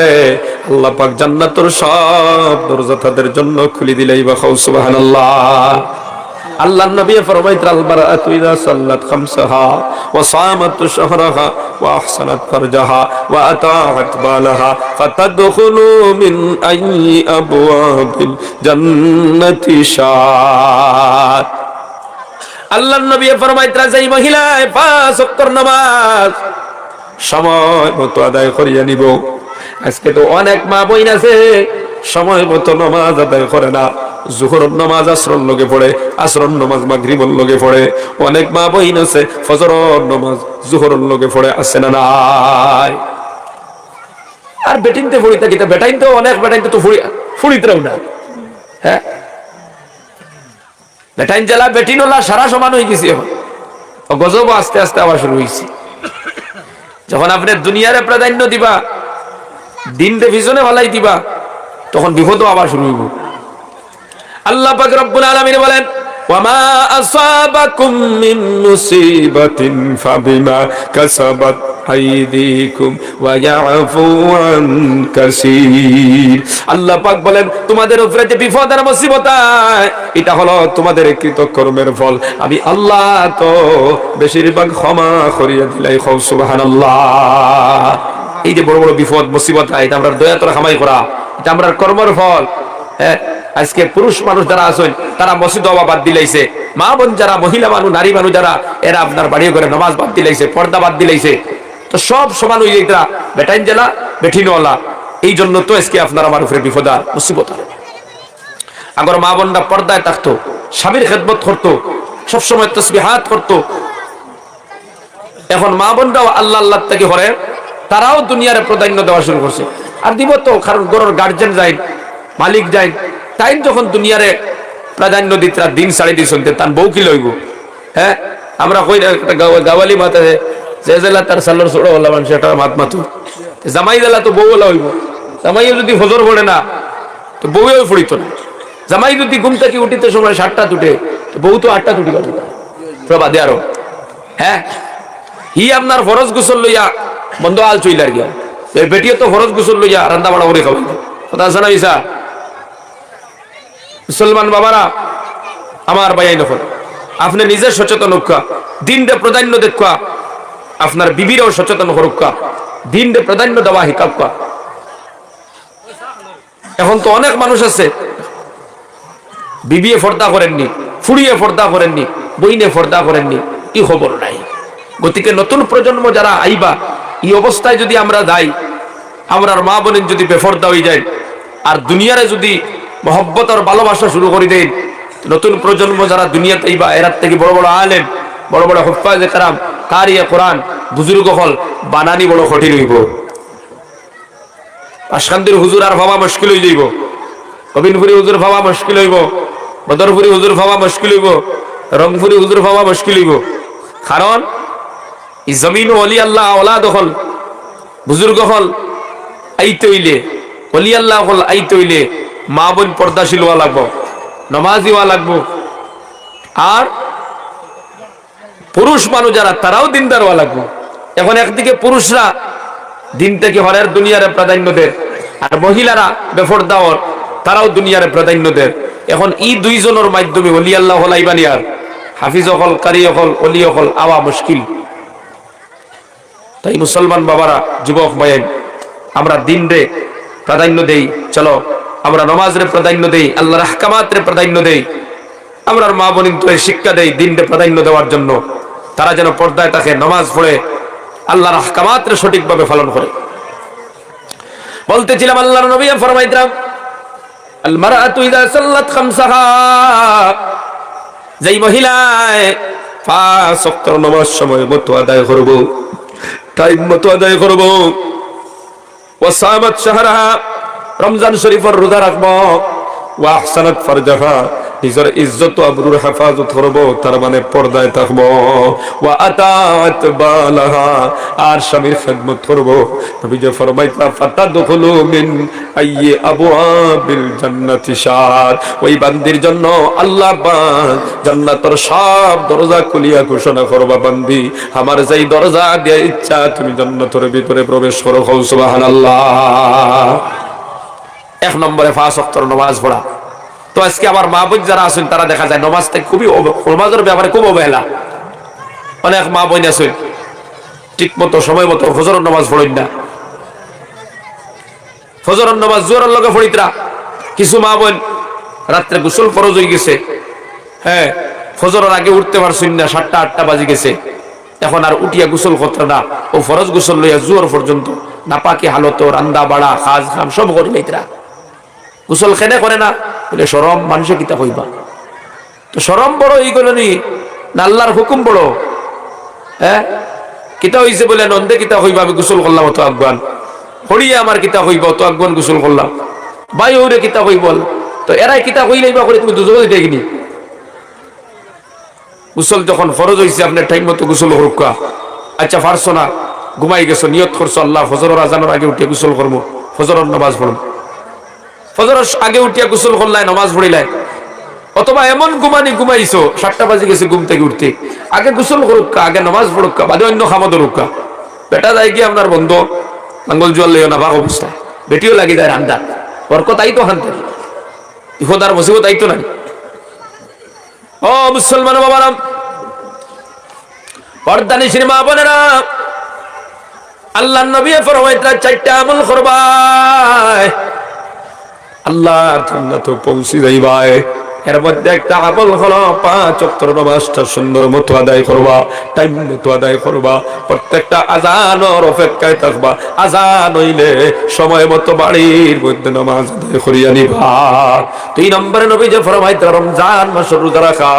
[SPEAKER 1] আল্লাহ পাক জান্নাতের সব দরজা তাদের জন্য খুলে দিলেই বা সুবহানাল্লাহ। আল্লাহর নবী ফরমাইতরা আল বারাআতু ইযা সাল্লাত খামসাহা ওয়া সামাত শাহরাহা ওয়া আহসানাত ফারজাহা ওয়া আতাআত বালাহা ফাতাদখুলু মিন আইয়ি আবওয়াবিল জান্নাতি শাআত। আল্লাহর নবী ফরমাইতরা যেই মহিলা 5 ওয়াক্তের নামাজ সময় মতো আদায় করিয়া নিব। আজকে তো অনেক মা বোন আছে সময় মতো নামাজ আদায় করে না। জোহরের নামাজ আসরের লগে পড়ে, আসরের নামাজ মাগরিবের লগে পড়ে। অনেক মা বোন আছে ফজরের নামাজ জোহরের লগে পড়ে, আছে না নাই? আর বেটিনতে ফুড়ি থাকি, বেটাইন তো অনেক বেটাইন তো ফুড়িতেও না। হ্যাঁ, বেটাইন জেলা বেটিনওয়ালা সারা সমান হয়ে গেছে। এখন গজব আস্তে আস্তে আবার শুরু হয়েছে। যখন আপনি দুনিয়ারে প্রাধান্য দিবা, দিনটা পিছনে ভালাই দিবা, তখন বিপদও আবার শুরু হইব। আল্লাহ পাক রব্বুল আলামিন বলেন, ওয়ামা আসাবাকুম মিন মুসিবাতিন ফাবিমা কাসাবাত আইদিকুম ওয়া ইয়াফু আন কাসীর। আল্লাহ পাক বলেন, তোমাদের উপরে যে বিপদ আর মুসিবত এটা হলো তোমাদের কৃতকর্মের ফল। আমি আল্লাহ তো বেশিরভাগ ক্ষমা করিয়া দিলাই। সুবহানাল্লাহ। এই যে বড় বড় বিপদ মুসিবত, এটা আমরা দয়া করে কামাই করা, এটা আমরা কর্মের ফল। হ্যাঁ, আজকে পুরুষ মানুষ যারা আছেন তারা মসজিদ বাদ দিলাইছে, মা বোন যারা মহিলা মানুষ নারী মানুষ যারা এরা আপনার বাড়ি ঘরে নামাজ বাদ দিলাইছে, পর্দা বাদ দিলাইছে। তো সব সমান হয়ে এটা বেটাইন জেলা বেঠিনওয়ালা। এই জন্য তো আজকে আপনার আমার উপরে বিপদ আর মুসিবত। আগর মা বোনরা পর্দায় থাকতো, স্বামীর খেদমত করতো, সবসময় তাসবিহাত করতো। এখন মা বোনরাও আল্লাহ আল্লাহ থেকে হরে, তারাও দুনিয়ারে প্রাধান্য দেওয়া শুরু করছে। আর দিব তো, কারণ গরুর গার্জেন যাই, মালিক যাই, তাই যখন দুনিয়ারে প্রাধান্য দিতে দিন সাড়ে দিয়ে শুনতে তার বউ কি লইব। হ্যাঁ, আমরা কই একটা গাওয়ালি মাথা যে জেলা তার সাল্লোর ছোড়ো হল্লা মানুষ একটা মাত মাথু, জামাই জেলা তো বউ হলা হইব। জামাইও যদি ফজর পড়ে না তো বউও ফুড়িত না। জামাই যদি ঘুম থেকে উঠিতে সময় 7টা উঠে, তো বউ তো 8টা উঠি পারবে প্রবাদে আরো। হ্যাঁ, হি আপনার ফরজ গোসল লইয়া বন্ধ আল চইলার গিয়া, বেটিও তো ফরজ গোসল লইয়া রান্না বাড়া করে খাওয়াই। কথা আছে না ইসা? মুসলমান বাবারা আমার ভাই, নফর আপনি নিজে সচেতন হোকা, দিনটা প্রাধান্য দেখা, আপনার বিবিরও সচেতন হরুকা, দিনটা প্রাধান্য দেওয়া হিকাবকা। এখন তো অনেক মানুষ আছে বিবিয়ে ফর্দা করেননি, ফুড়িয়ে ফর্দা করেননি, বইনে ফর্দা করেননি, কি খবর নাই। গতিকে নতুন প্রজন্ম যারা আইবা, এই অবস্থায় যদি আমরা যাই, আমরা মা বোনের যদি বেফর্দা হয়ে যায়, আর দুনিয়ারে যদি মহব্বত আর ভালোবাসা শুরু করে দেন, নতুন প্রজন্ম যারা দুনিয়াতে আইবা, এরার থেকে বড় বড় আলেম, বড় বড় হুফাজে কেরাম, কারিয়ে কোরআন, বুজুর্গ হল বানানি বড় কঠিন হইব। আশকান্দির হুজুর আর ভাবা মুশকিল হয়ে যাইব, কবিনপুরি হুজুর ভাবা মুশকিল হইব, বদরপুরি হুজুর ভাবা মুশকিল হইব, রংপুরি হুজুর ভাবা মুশকিল হইব। কারণ এই জমিন ওলি আল্লাহ ওলাদ হল, বুজুর্গ হল আইতে হইলে, ওলি আল্লাহ হল আইতে হইলে মা বোন পর্দাশীল হওয়া লাগবো, নমাজি হওয়া লাগবো। আর পুরুষ মানুষ যারা তারাও দিনদার হওয়া লাগবো। এখন একদিকে পুরুষরা দিন থেকে হরের দুনিয়ারে প্রাধান্য দেয়, আর মহিলারা বেফরদা হর তারাও দুনিয়ারে প্রাধান্য দেয়। এখন এই দুইজনের মাধ্যমে ওলি আল্লাহ হল আইবানি আর হাফিজ হল, কারি হল, অলি হল আওয়া মুশকিল। তাই মুসলমান বাবারা, যুবক ভাইয়ের, আমরা দিন রে প্রাধান্য দেই। চলো আমরা নামাজ রে প্রাধান্য দেই, আল্লাহর আহকামাত রে প্রাধান্য দেই, আমরা মা বোনদের শিক্ষা দেই দিন রে প্রাধান্য দেওয়ার জন্য। তারা যেন পর্দায় থাকে, নামাজ পড়ে, আল্লাহর আহকামাত রে সঠিকভাবে পালন করে। বলতেছিলাম আল্লাহর নবী ফরমাইতেন, আল মারআতু ইযা সাল্লাত খামসাহা, যেই মহিলায় 5 ওয়াক্ত নামাজ সময় মতো আদায় করব, টাইম মতো আদায় করব, ওয়া সামাত শাহরাহা, রমজান শরীফের রোজা রাখবো, ওয়া আহসানাত ফারজাহা, নিজের ইজ্জত আবরুর হেফাজত করব, তার মানে পর্দায় থাকব। ওয়া আতাত বালাহা, আর স্বামীর খেদমত করব। নবী যে ফরমাইতা ফাতাদখুলু মিন আইয়ি আবওয়াবিল জান্নাতি শাআত, ওই বান্দির জন্য আল্লাহ পাক জান্নাতের সব দরজা খুলিয়া ঘোষণা করবা, বান্দি আমার যেই দরজা দিয়ে ইচ্ছা তুমি জান্নাতের ভিতরে প্রবেশ করো। সুবহানাল্লাহ। এক নম্বরে 5 ওয়াক্তের নামাজ পড়া। তো আজকে আমার মা বোন যারা আছেন তারা দেখা যায় নামাজ থেকে খুবই নামাজের ব্যাপারে খুব অবহেলা। অনেক মা বোন আছেন ঠিক মতো সময় মতো ফজরের নামাজ পড়েন না, ফজরের নামাজ জোরের লগে পড়িতরা। কিছু মা বোন রাত্রে গোসল ফরজ হয়ে গেছে, হ্যাঁ ফজরের আগে উঠতে পারছেন না, 7টা 8টা বাজে গেছে, এখন আর উঠিয়া গোসল করতে না, ও ফরজ গোসল লইয়া জোর পর্যন্ত নাপাকি হালত রান্দা বাড়া কাজ কাম সব করে লইতরা। গোসল খেনে করে না বলে শরম, মানুষে কিতা কইবা। তো শরম বড় এইগুলো নি না আল্লাহর হুকুম বড়? হ্যাঁ কিতা হইছে বলে নন্দে কিতা হইবা, আমি গোসল করলাম অত আগুয়ান হরিয়া, আমার কিতা হইবা অত আগুয়ান গোসল করলাম, ভাই ওরে কিতা হইব। তো এরাই কিতা হইলেইবা করে তুমি দুজনে দেখিনি। গোসল যখন ফরজ হইছে আপনার টাইম মতো গোসল হরুকা। আচ্ছা পারছো না, ঘুমাই গেছো, নিয়ত করছো আল্লাহ ফজরের আজানের আগে উঠিয়া গোসল করবো, ফজরের নামাজ পড়ব, ফজরের আগে উঠিয়া গোসল করলাই নামাজ পড়িলাই। অথবা এমন ঘুমাইছো 7টা বাজে গেছে ঘুম থেকে উঠতে, আগে গোসল করুকা, আগে নামাজ পড়ুকা, বাদে অন্য খামা ধরুকা। বেটা যায় কি আপনার বন্ধ নাঙ্গল জল লইও না ভাগ অবস্থায়, বেটিও লাগি যায় রান্দা, বরকত আইতো হানতে, ইহদার মুসিবত আইতো না। ও মুসলমান বাবারা, পর্দানি সিনেমা বোনেরা, আল্লাহর নবী ফরমাইতা 4টা আমল করবাই, আল্লাহর জান্নাতে পৌঁছে যাইবাই। এর মধ্যে একটা আমল হলো 5 ওয়াক্তের নামাজটা সুন্দর মতো আদায় করবা, টাইম মতো আদায় করবা, প্রত্যেকটা আজানের অপেক্ষায় থাকবা, আজান হইলে সময় মতো বাড়ির মধ্যে নামাজ আদায় করিয়া নিবা। 2 নম্বরে নবী যে ফরমাইতা রমজান মাসের রোজা রাখা,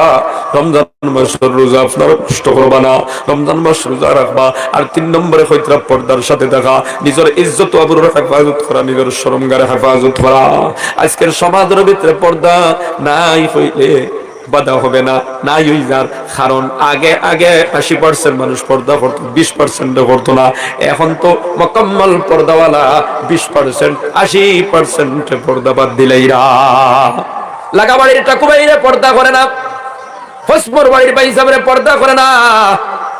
[SPEAKER 1] রমজান মাসের রোজা আপনারা কষ্ট করবা না, রমজান মাস রোজা রাখবা। আর 3 নম্বরে হইতরা পর্দার সাথে দেখা, নিজের ইজ্জত আবরুর হেফাজত করা, নিজের শরমগার হেফাজত করা। আজকের সমাজের ভিতরে পর্দা নাই হইলে বাধা হবে না, নাই হই যার কারণ আগে 80% মানুষ পর্দা করতো, 20% করতো না। এখন তো মোকাম্মল পর্দাওয়ালা 20%, 80% পর্দা বাদ দিলেইরা। লাগাবাড়ির টাকুবাইরে পর্দা করে না, ফসমর বাড়ির ভাই সাহেবের পর্দা করে না,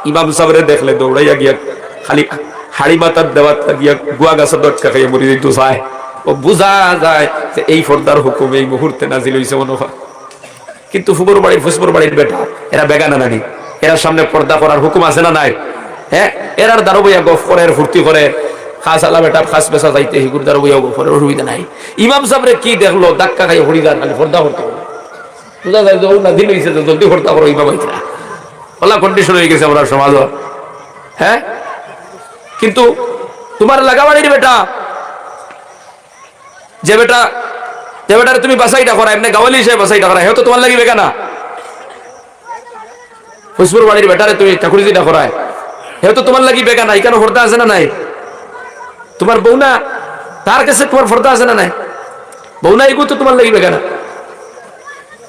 [SPEAKER 1] ইমাম সাহেবের দেখলে দৌড়াইয়া গিয়া খালি হাড়ি মাথার দেওয়াত গিয়া গুয়া গাছের দটকা খাইয়া মরি যেত চায়। ও বুঝা যায় যে এই পর্দার হুকুম এই মুহূর্তে নাজিল হইছে মনে হয়। কিন্তু ফুবর বাড়ির ফুসবর বাড়ির বেটা এরা বেগানা নানি, এরা সামনে পর্দা করার হুকুম আছে না নাই? হ্যাঁ এরার দারো বইয়া গফ করে, ফুর্তি করে, খাস আলা বেটা খাস পেশা যাইতে হিগুর দারো বইয়া গফ করে, অসুবিধা নাই। ইমাম সাহেবরে কি দেখলো ধাক্কা খাই হরিদার খালি পর্দা করতে হবে, বুঝা যায় যে না দিন হয়েছে জলদি পর্দা করো ইমাম হইতরা, ওলা কন্ডিশন হয়ে গেছে আমরা সমাজ। হ্যাঁ কিন্তু তোমার লাগাবাড়ির বেটা যে বেটারে তুমি বাসাইটা করা, এমনি গাওয়ালি হিসেবে বাসাইটা করা, হেও তো তোমার লাগিবে কেনা? ফসপুর বাড়ির বেটারে তুমি ঠাকুরিজিটা করায়, হেও তো তোমার লাগিবে কেনা? এখানে পর্দা আছে না নাই? তোমার বউ না, তার কাছে তোমার পর্দা আছে না নাই? বউ না এগুলো তো তোমার লাগিবে কেনা?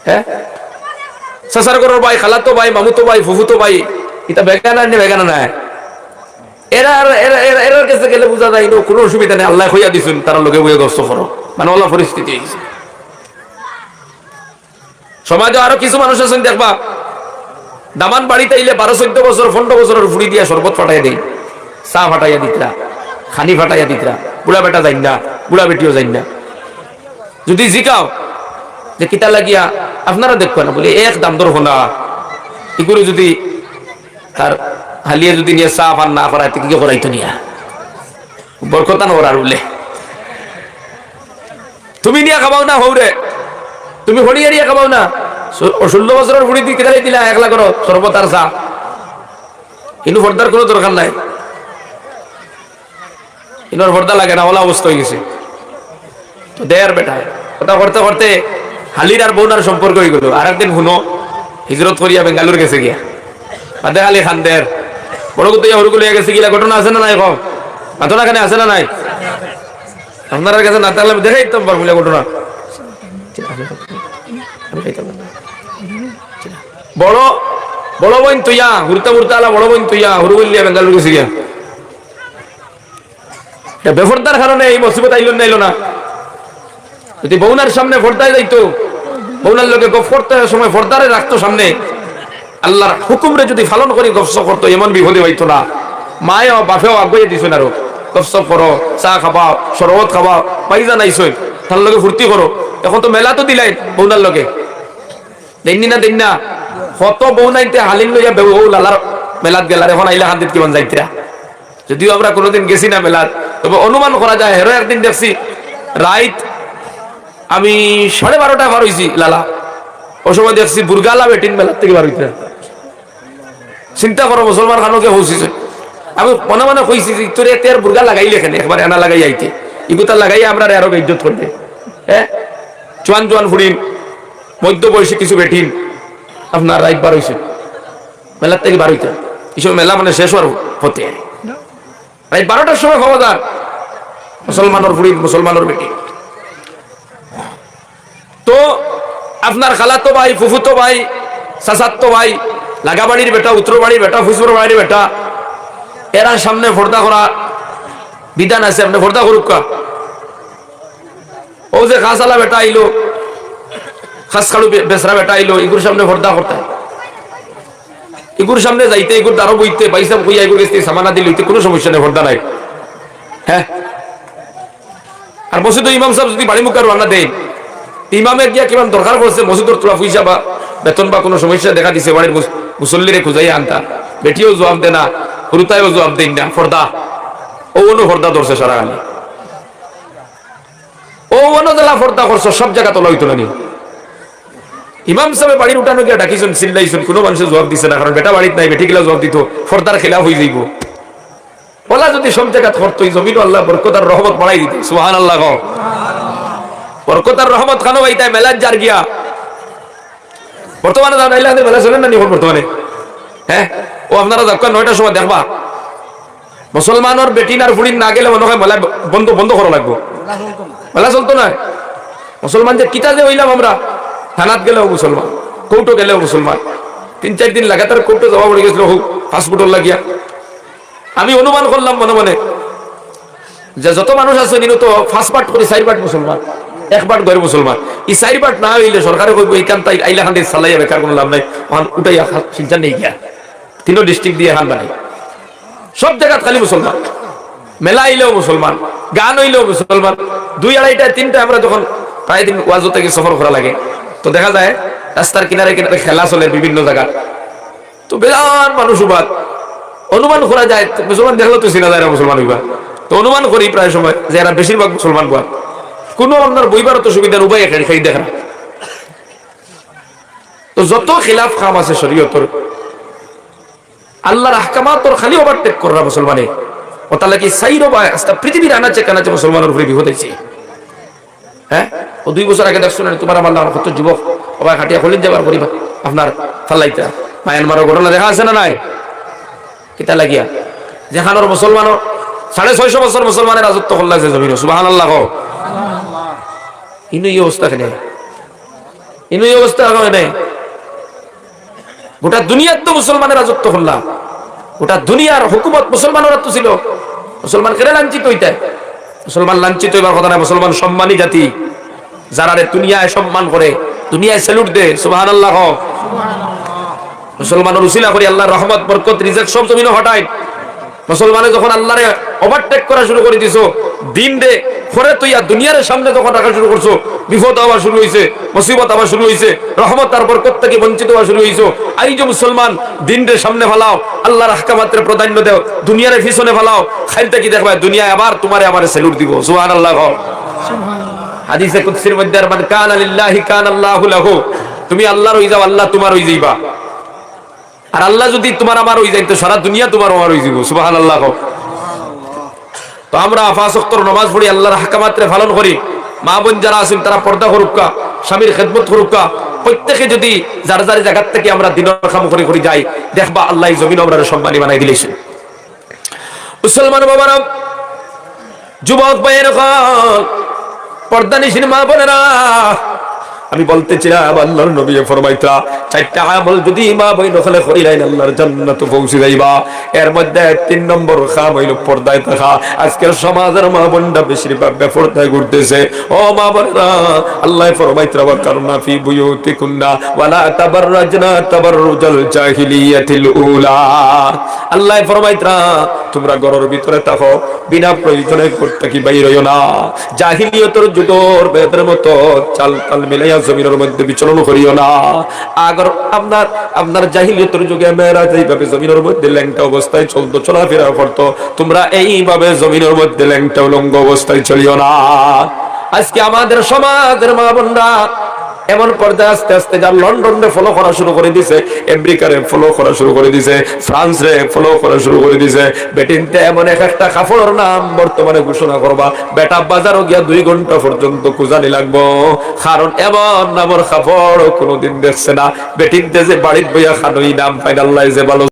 [SPEAKER 1] হ্যাঁ সাসার গরর ভাই, খালাতো ভাই, মামুতো ভাই, ফুফুতো ভাই, এটা বেগানা নে বেগানা নাই? এরার কাছে গেলে বোঝা যায় কোনো অসুবিধা নেই, আল্লাহ হইয়া দিছেন, তারা লোকে বইয়ে গস্ত করো, মানে ওলা পরিস্থিতি হয়েছে। সমাজে আরো কিছু মানুষ আছেন দেখবা, দামান বাড়িতে আইলে 12-14 বছর 15 বছরের ফুড়ি দিয়া শরবত ফাটাই দেয়, চা ফাটাইয়া দিতরা, খানি ফাটাইয়া দিতরা, বুড়া বেটা যাই না, বুড়া বেটিও যাই না। যদি জিকাও যে কিতা লাগিয়া আপনারা দেখবেন না, বলে এক দাম দর হোনা এগুলো যদি তার হালিয়ে যদি নিয়ে চা পান না করাইতে কি করাইতো নিয়া বরকতান ওরার উল্লে তুমি নিয়ে খাবাও না, হৌরে তুমি হরিয়া নিয়ে খাবাও না। 16 বছরের বুড়ি দিয়ে কেটে দিলা 1 লাখ শরবত আর চা, কিন্তু পর্দার কোনো দরকার নাই, ইনোর পর্দা লাগে না, ওলা অবস্থা হয়ে গেছে। তো দেয়ার বেটা কথা করতে করতে হালির আর বোনার সম্পর্ক হয়ে গেল। আর একদিন শুনো হিজরত করিয়া বেঙ্গালুর গেছে গিয়া, বাদে আলী খানদের বড় কুতিয়া হরুকুল হয়ে গেছে গিলা, ঘটনা আছে না নাই? কম ঘটনা খানে আছে না নাই? আপনার কাছে না থাকলে দেখাই তো পারবো ঘটনা। বড় বড় বোন তুইয়া হুরতা হুরতা আলা বড় বোন তুইয়া হুরু বললিয়া বেঙ্গালুরু গেছি গিয়া বেফরদার কারণে এই মুসিবত আইলো না। যদি বৌনার সামনে ফর্দায় যাইতো, বৌনার লোকে গফ করতে সময় ফর্দারে রাখতো সামনে, আল্লাহর হুকুমরে যদি পালন করি গফসপ করতো, এমন বিপদে হইতো না। মায়েও বাপেও আগুয়ে দিছেন আরো গফসপ করো, চা খাবাও, শরবত খাবাও, পাইজা নাইছই, তার লগে ফুর্তি করো। এখন তো মেলা তো দিলাই বৌনার লগে, দেননি না দেন না, কত বৌনাইতে হালিম লইয়া বউ লালার মেলাত গেলার, এখন আইলা হাত দিত কিমান যাইতে। যদিও আমরা কোনোদিন গেছি না মেলার, তবে অনুমান করা যায়। হেরো একদিন দেখছি রাইত আমি 12:30 বার হয়েছি লালা, ও সময় দেখছি বুর্গালা বেটিন মেলার থেকে বার হইতে। চিন্তা করো মুসলমান খানকে হৌসিছে। আমি মনে মনে কইছি যে তোর এতে আর বুর্গা লাগাইলে এখানে একবার এনা লাগাই আইতে, ইগুতা লাগাই আমরা আরো ইজ্জত করতে। হ্যাঁ, জোয়ান জোয়ান ফুড়িন, মধ্য বয়সী কিছু বেটিন আপনার রাইত বার হয়েছে মেলার থেকে বার হইতে। এইসব মেলা মানে শেষ হওয়ার হতে রাইত 12টার সময় খবরদার মুসলমানের ফুড়িন, মুসলমানের বেটি। তো আপনার খালাতো ভাই, ফুফুতো ভাই, চাচাতো ভাই, লাগাবাড়ির বেটা, উত্তর বাড়ির বেটা, ফুসুর বাড়ির বেটা, এরা সামনে ফর্দা করা বিধান আছে। আপনি ফর্দা করুক কা। ও যে খাসালা বেটা আইলো, খাস খাড়ু বেসরা বেটা আইলো, ইগুর সামনে ফর্দা করতে, ইগুর সামনে যাইতে, ইগুর দ্বারো বইতে, পয়সা কইয়া ইগুর গেছে সামানা দিল, কোনো সমস্যা নেই, ফর্দা নাই। হ্যাঁ, আর মসজিদ ইমাম সাহেব যদি বাড়ি মুখার রান্না দেয়, ইমামের গিয়া কিমান দরকার করছে, মসজিদের তোলা পয়সা বা বেতন বা কোনো সমস্যা দেখা দিছে, বাড়ির মুসল্লিরে খুঁজাই আনতা, বেটিও জবাব দে না, হুরুতায়ও জবাব দেন না, ফর্দা ও অন্য ফর্দা ধরছে সারা গালি, ও অন্য জেলা ফর্দা করছো, সব জায়গা তোলা হইতো না। ইমাম সাহেব বাড়ির উঠানো গিয়া ডাকিছেন, চিল্লাইছেন, কোনো মানুষের জবাব দিছে না, কারণ বেটা বাড়িতে নাই, বেটি গেলা জবাব দিত, ফর্দার খেলাফ হয়ে যাইব। বলা যদি সব জায়গা করতো, এই জমিন আল্লাহ বরকতার রহমত বাড়াই দিত। সুবহানাল্লাহ, বরকতার রহমত খানো ভাই। তাই মেলার যার গিয়া বর্তমানে মেলা চলেন না নিখন বর্তমানে। হ্যাঁ, ও আপনারা যখন 9টার সময় দেখবা মুসলমানের বেটিনার ফুড়িন না গেলে মনে হয় মেলা বন্ধ করা লাগবো, মেলা চলতো না। মুসলমান যে কিতা যে হইলাম আমরা, থানাত গেলেও মুসলমান, কৌটো গেলেও মুসলমান, 3-4 দিন লাগাতার কৌটো জমা পড়ে গেছিল ফাস্টফুডর লাগিয়া। আমি অনুমান করলাম মনে মনে যে যত মানুষ আছে নিন তো 5 পার্ট করে 4 পার্ট মুসলমান, 1 পার্ট গরিব মুসলমান। এই 4 পার্ট না হইলে সরকারে কইব এইখান তাই আইলা খান চালাইয়া বেকার কোনো লাভ নাই, উঠাইয়া শিলচার নেই গিয়া 3 ডিস্ট্রিক্ট দিয়ে খান বানাই, সব জায়গা খালি মুসলমান। মেলা আইলেও মুসলমান, গান হইলেও মুসলমান। 2, 2.5টা 3টা আমরা যখন প্রায় দিন ওয়াজ থেকে সফর করা লাগে, তো দেখা যায় রাস্তার কিনারে কিনারে খেলা চলে বিভিন্ন জায়গা, তো বেজান মানুষ উবাদ। অনুমান করা যায় মুসলমান দেখলে তো চিনা যায় না মুসলমান হইবা, তো অনুমান করি প্রায় সময় যে এরা বেশিরভাগ মুসলমান বা কোনো আপনার বইবার তো সুবিধা উপায় খাই দেখা। তো যত খিলাফ কাম আছে শরীয়তর, আল্লাহর আহকামাতর খালি ওভারটেক করা মুসলমানে, ও তাহলে কি সাইরো বা পৃথিবীর আনাচে কানাচে মুসলমানের উপরে বিপদ হয়েছে। হ্যাঁ, ও 2 বছর আগে দেখছো না তোমার আমার কত যুবক ওবাই খাটিয়া খলিন যাবার করিবা আপনার ফাল্লাইতা মায়ানমারের ঘটনা দেখা আছে না নাই? কিতা লাগিয়া যেখানোর মুসলমানের 650 বছর মুসলমানের রাজত্ব করলা যে জমিন, সুবহানাল্লাহ। ইনু এই অবস্থা কেন? ইনু এই অবস্থা কেন? গোটা দুনিয়ার তো মুসলমানের রাজত্ব করলা, গোটা দুনিয়ার হুকুমত মুসলমানের তো ছিল। মুসলমান কেন লাঞ্ছিত হইতে? মুসলমান লাঞ্ছিত হইবার কথা না, মুসলমান সম্মানী জাতি, যারা দুনিয়ায় সম্মান করে, দুনিয়ায় স্যালুট দে, সুবহানাল্লাহ। মুসলমানের উসিলা করি আল্লাহর রহমত বরকত রিজিক সব জমিনে হটায়। মুসলমানে যখন আল্লাহরে ওভারটেক করা শুরু করে দিছো, দিন রে করে তুইয়া দুনিয়ার সামনে যখন রাখা শুরু করছো, বিপদ হওয়া শুরু হয়েছে, মুসিবত হওয়া শুরু হয়েছে, রহমত আর বরকত থেকে বঞ্চিত হওয়া শুরু হয়েছে। এই যে মুসলমান দিন রে সামনে ফেলাও, আল্লাহর আহকামাতের প্রাধান্য দাও, দুনিয়ার পিছনে ফেলাও, খাইলতে কি দেখবা দুনিয়ায় আবার তোমারে আমার স্যালুট দিব, সুবহানাল্লাহ। হাদিসে কুদসির মধ্যে মান কানা লিল্লাহি কানাল্লাহু লাহু, তুমি আল্লাহর হই যাও, আল্লাহ তোমার হই যাইবা। আর আল্লাহ যদি তোমার আমার হই যায়, তো সারা দুনিয়া তোমার আমার হই যাব, সুবহানাল্লাহ। তো আমরা 5 ওয়াক্তের নামাজ পড়ি, আল্লাহর আহকামাতরে পালন করি। মা বোন যারা আছেন তারা পর্দা করুকা, স্বামীর খেদমত করুকা। প্রত্যেকে যদি যার যার জায়গা থেকে আমরা দিনের কাম করে যাই, দেখবা আল্লাহ এই জমিন আমরা সম্মানী বানাই দিলেছেন। মুসলমান বাবারা, যুবক ভাইয়েরা, পর্দা নিশিন মা বোনেরা, আমি বলতেছিলাম আল্লাহর নবী ফরমাইতা চারটা আমল যদি মা বইন হলে কইরাইন আল্লাহর জান্নাতে পৌঁছে যাইবা। এর মধ্যে 3 নম্বর কাম হইল পর্দায় থাকা। আজকের সমাজের মা বোনরা বেশিরভাগ বেপরদায় ঘুরতেছে। ও মা বোনেরা, আল্লাহ ফরমাইতা ওয়া কারনা ফি বুয়ুতিকুন্না ওয়ালা তাবাররাজনা তাবাররুজাল জাহিলিয়াতিল উলা। আল্লাহ ফরমাইতা তোমরা ঘরের ভিতরে থাকো, বিনা প্রয়োজনে করতে কি বাইর হইও না। জাহিলিয়তের যুগের বেদের মতো চাল তাল মিলাইয়া জমিনের মধ্যে বিচরণ করিও না। আগর আপনার জাহিলিয়তের যুগে মেয়েরা যেইভাবে জমিনের মধ্যে ল্যাংটা অবস্থায় চলতো, চলাফেরা করতো, তোমরা এইভাবে জমিনের মধ্যে ল্যাংটা উলঙ্গ অবস্থায় চলিও না। আজকে আমাদের সমাজের মা বোনরা এমন পর্যায়ে আস্তে আস্তে যা লন্ডনে ফলো করা শুরু করে দিছে, আমেরিকারে ফলো করা শুরু করে দিছে, ফ্রান্সে ফলো করা শুরু করে দিছে। বেটিনতে এমন একটা কাপড়ের নাম বর্তমানে ঘোষণা করবা, বেটা বাজারও গিয়া 2 ঘন্টা পর্যন্ত খুঁজানি লাগবো, কারণ এমন নামের কাপড় কোনোদিন দেখছে না। বেটিনতে যে বাড়ির বইয়া খানোই নাম পাইন আল্লাহ যে ভালো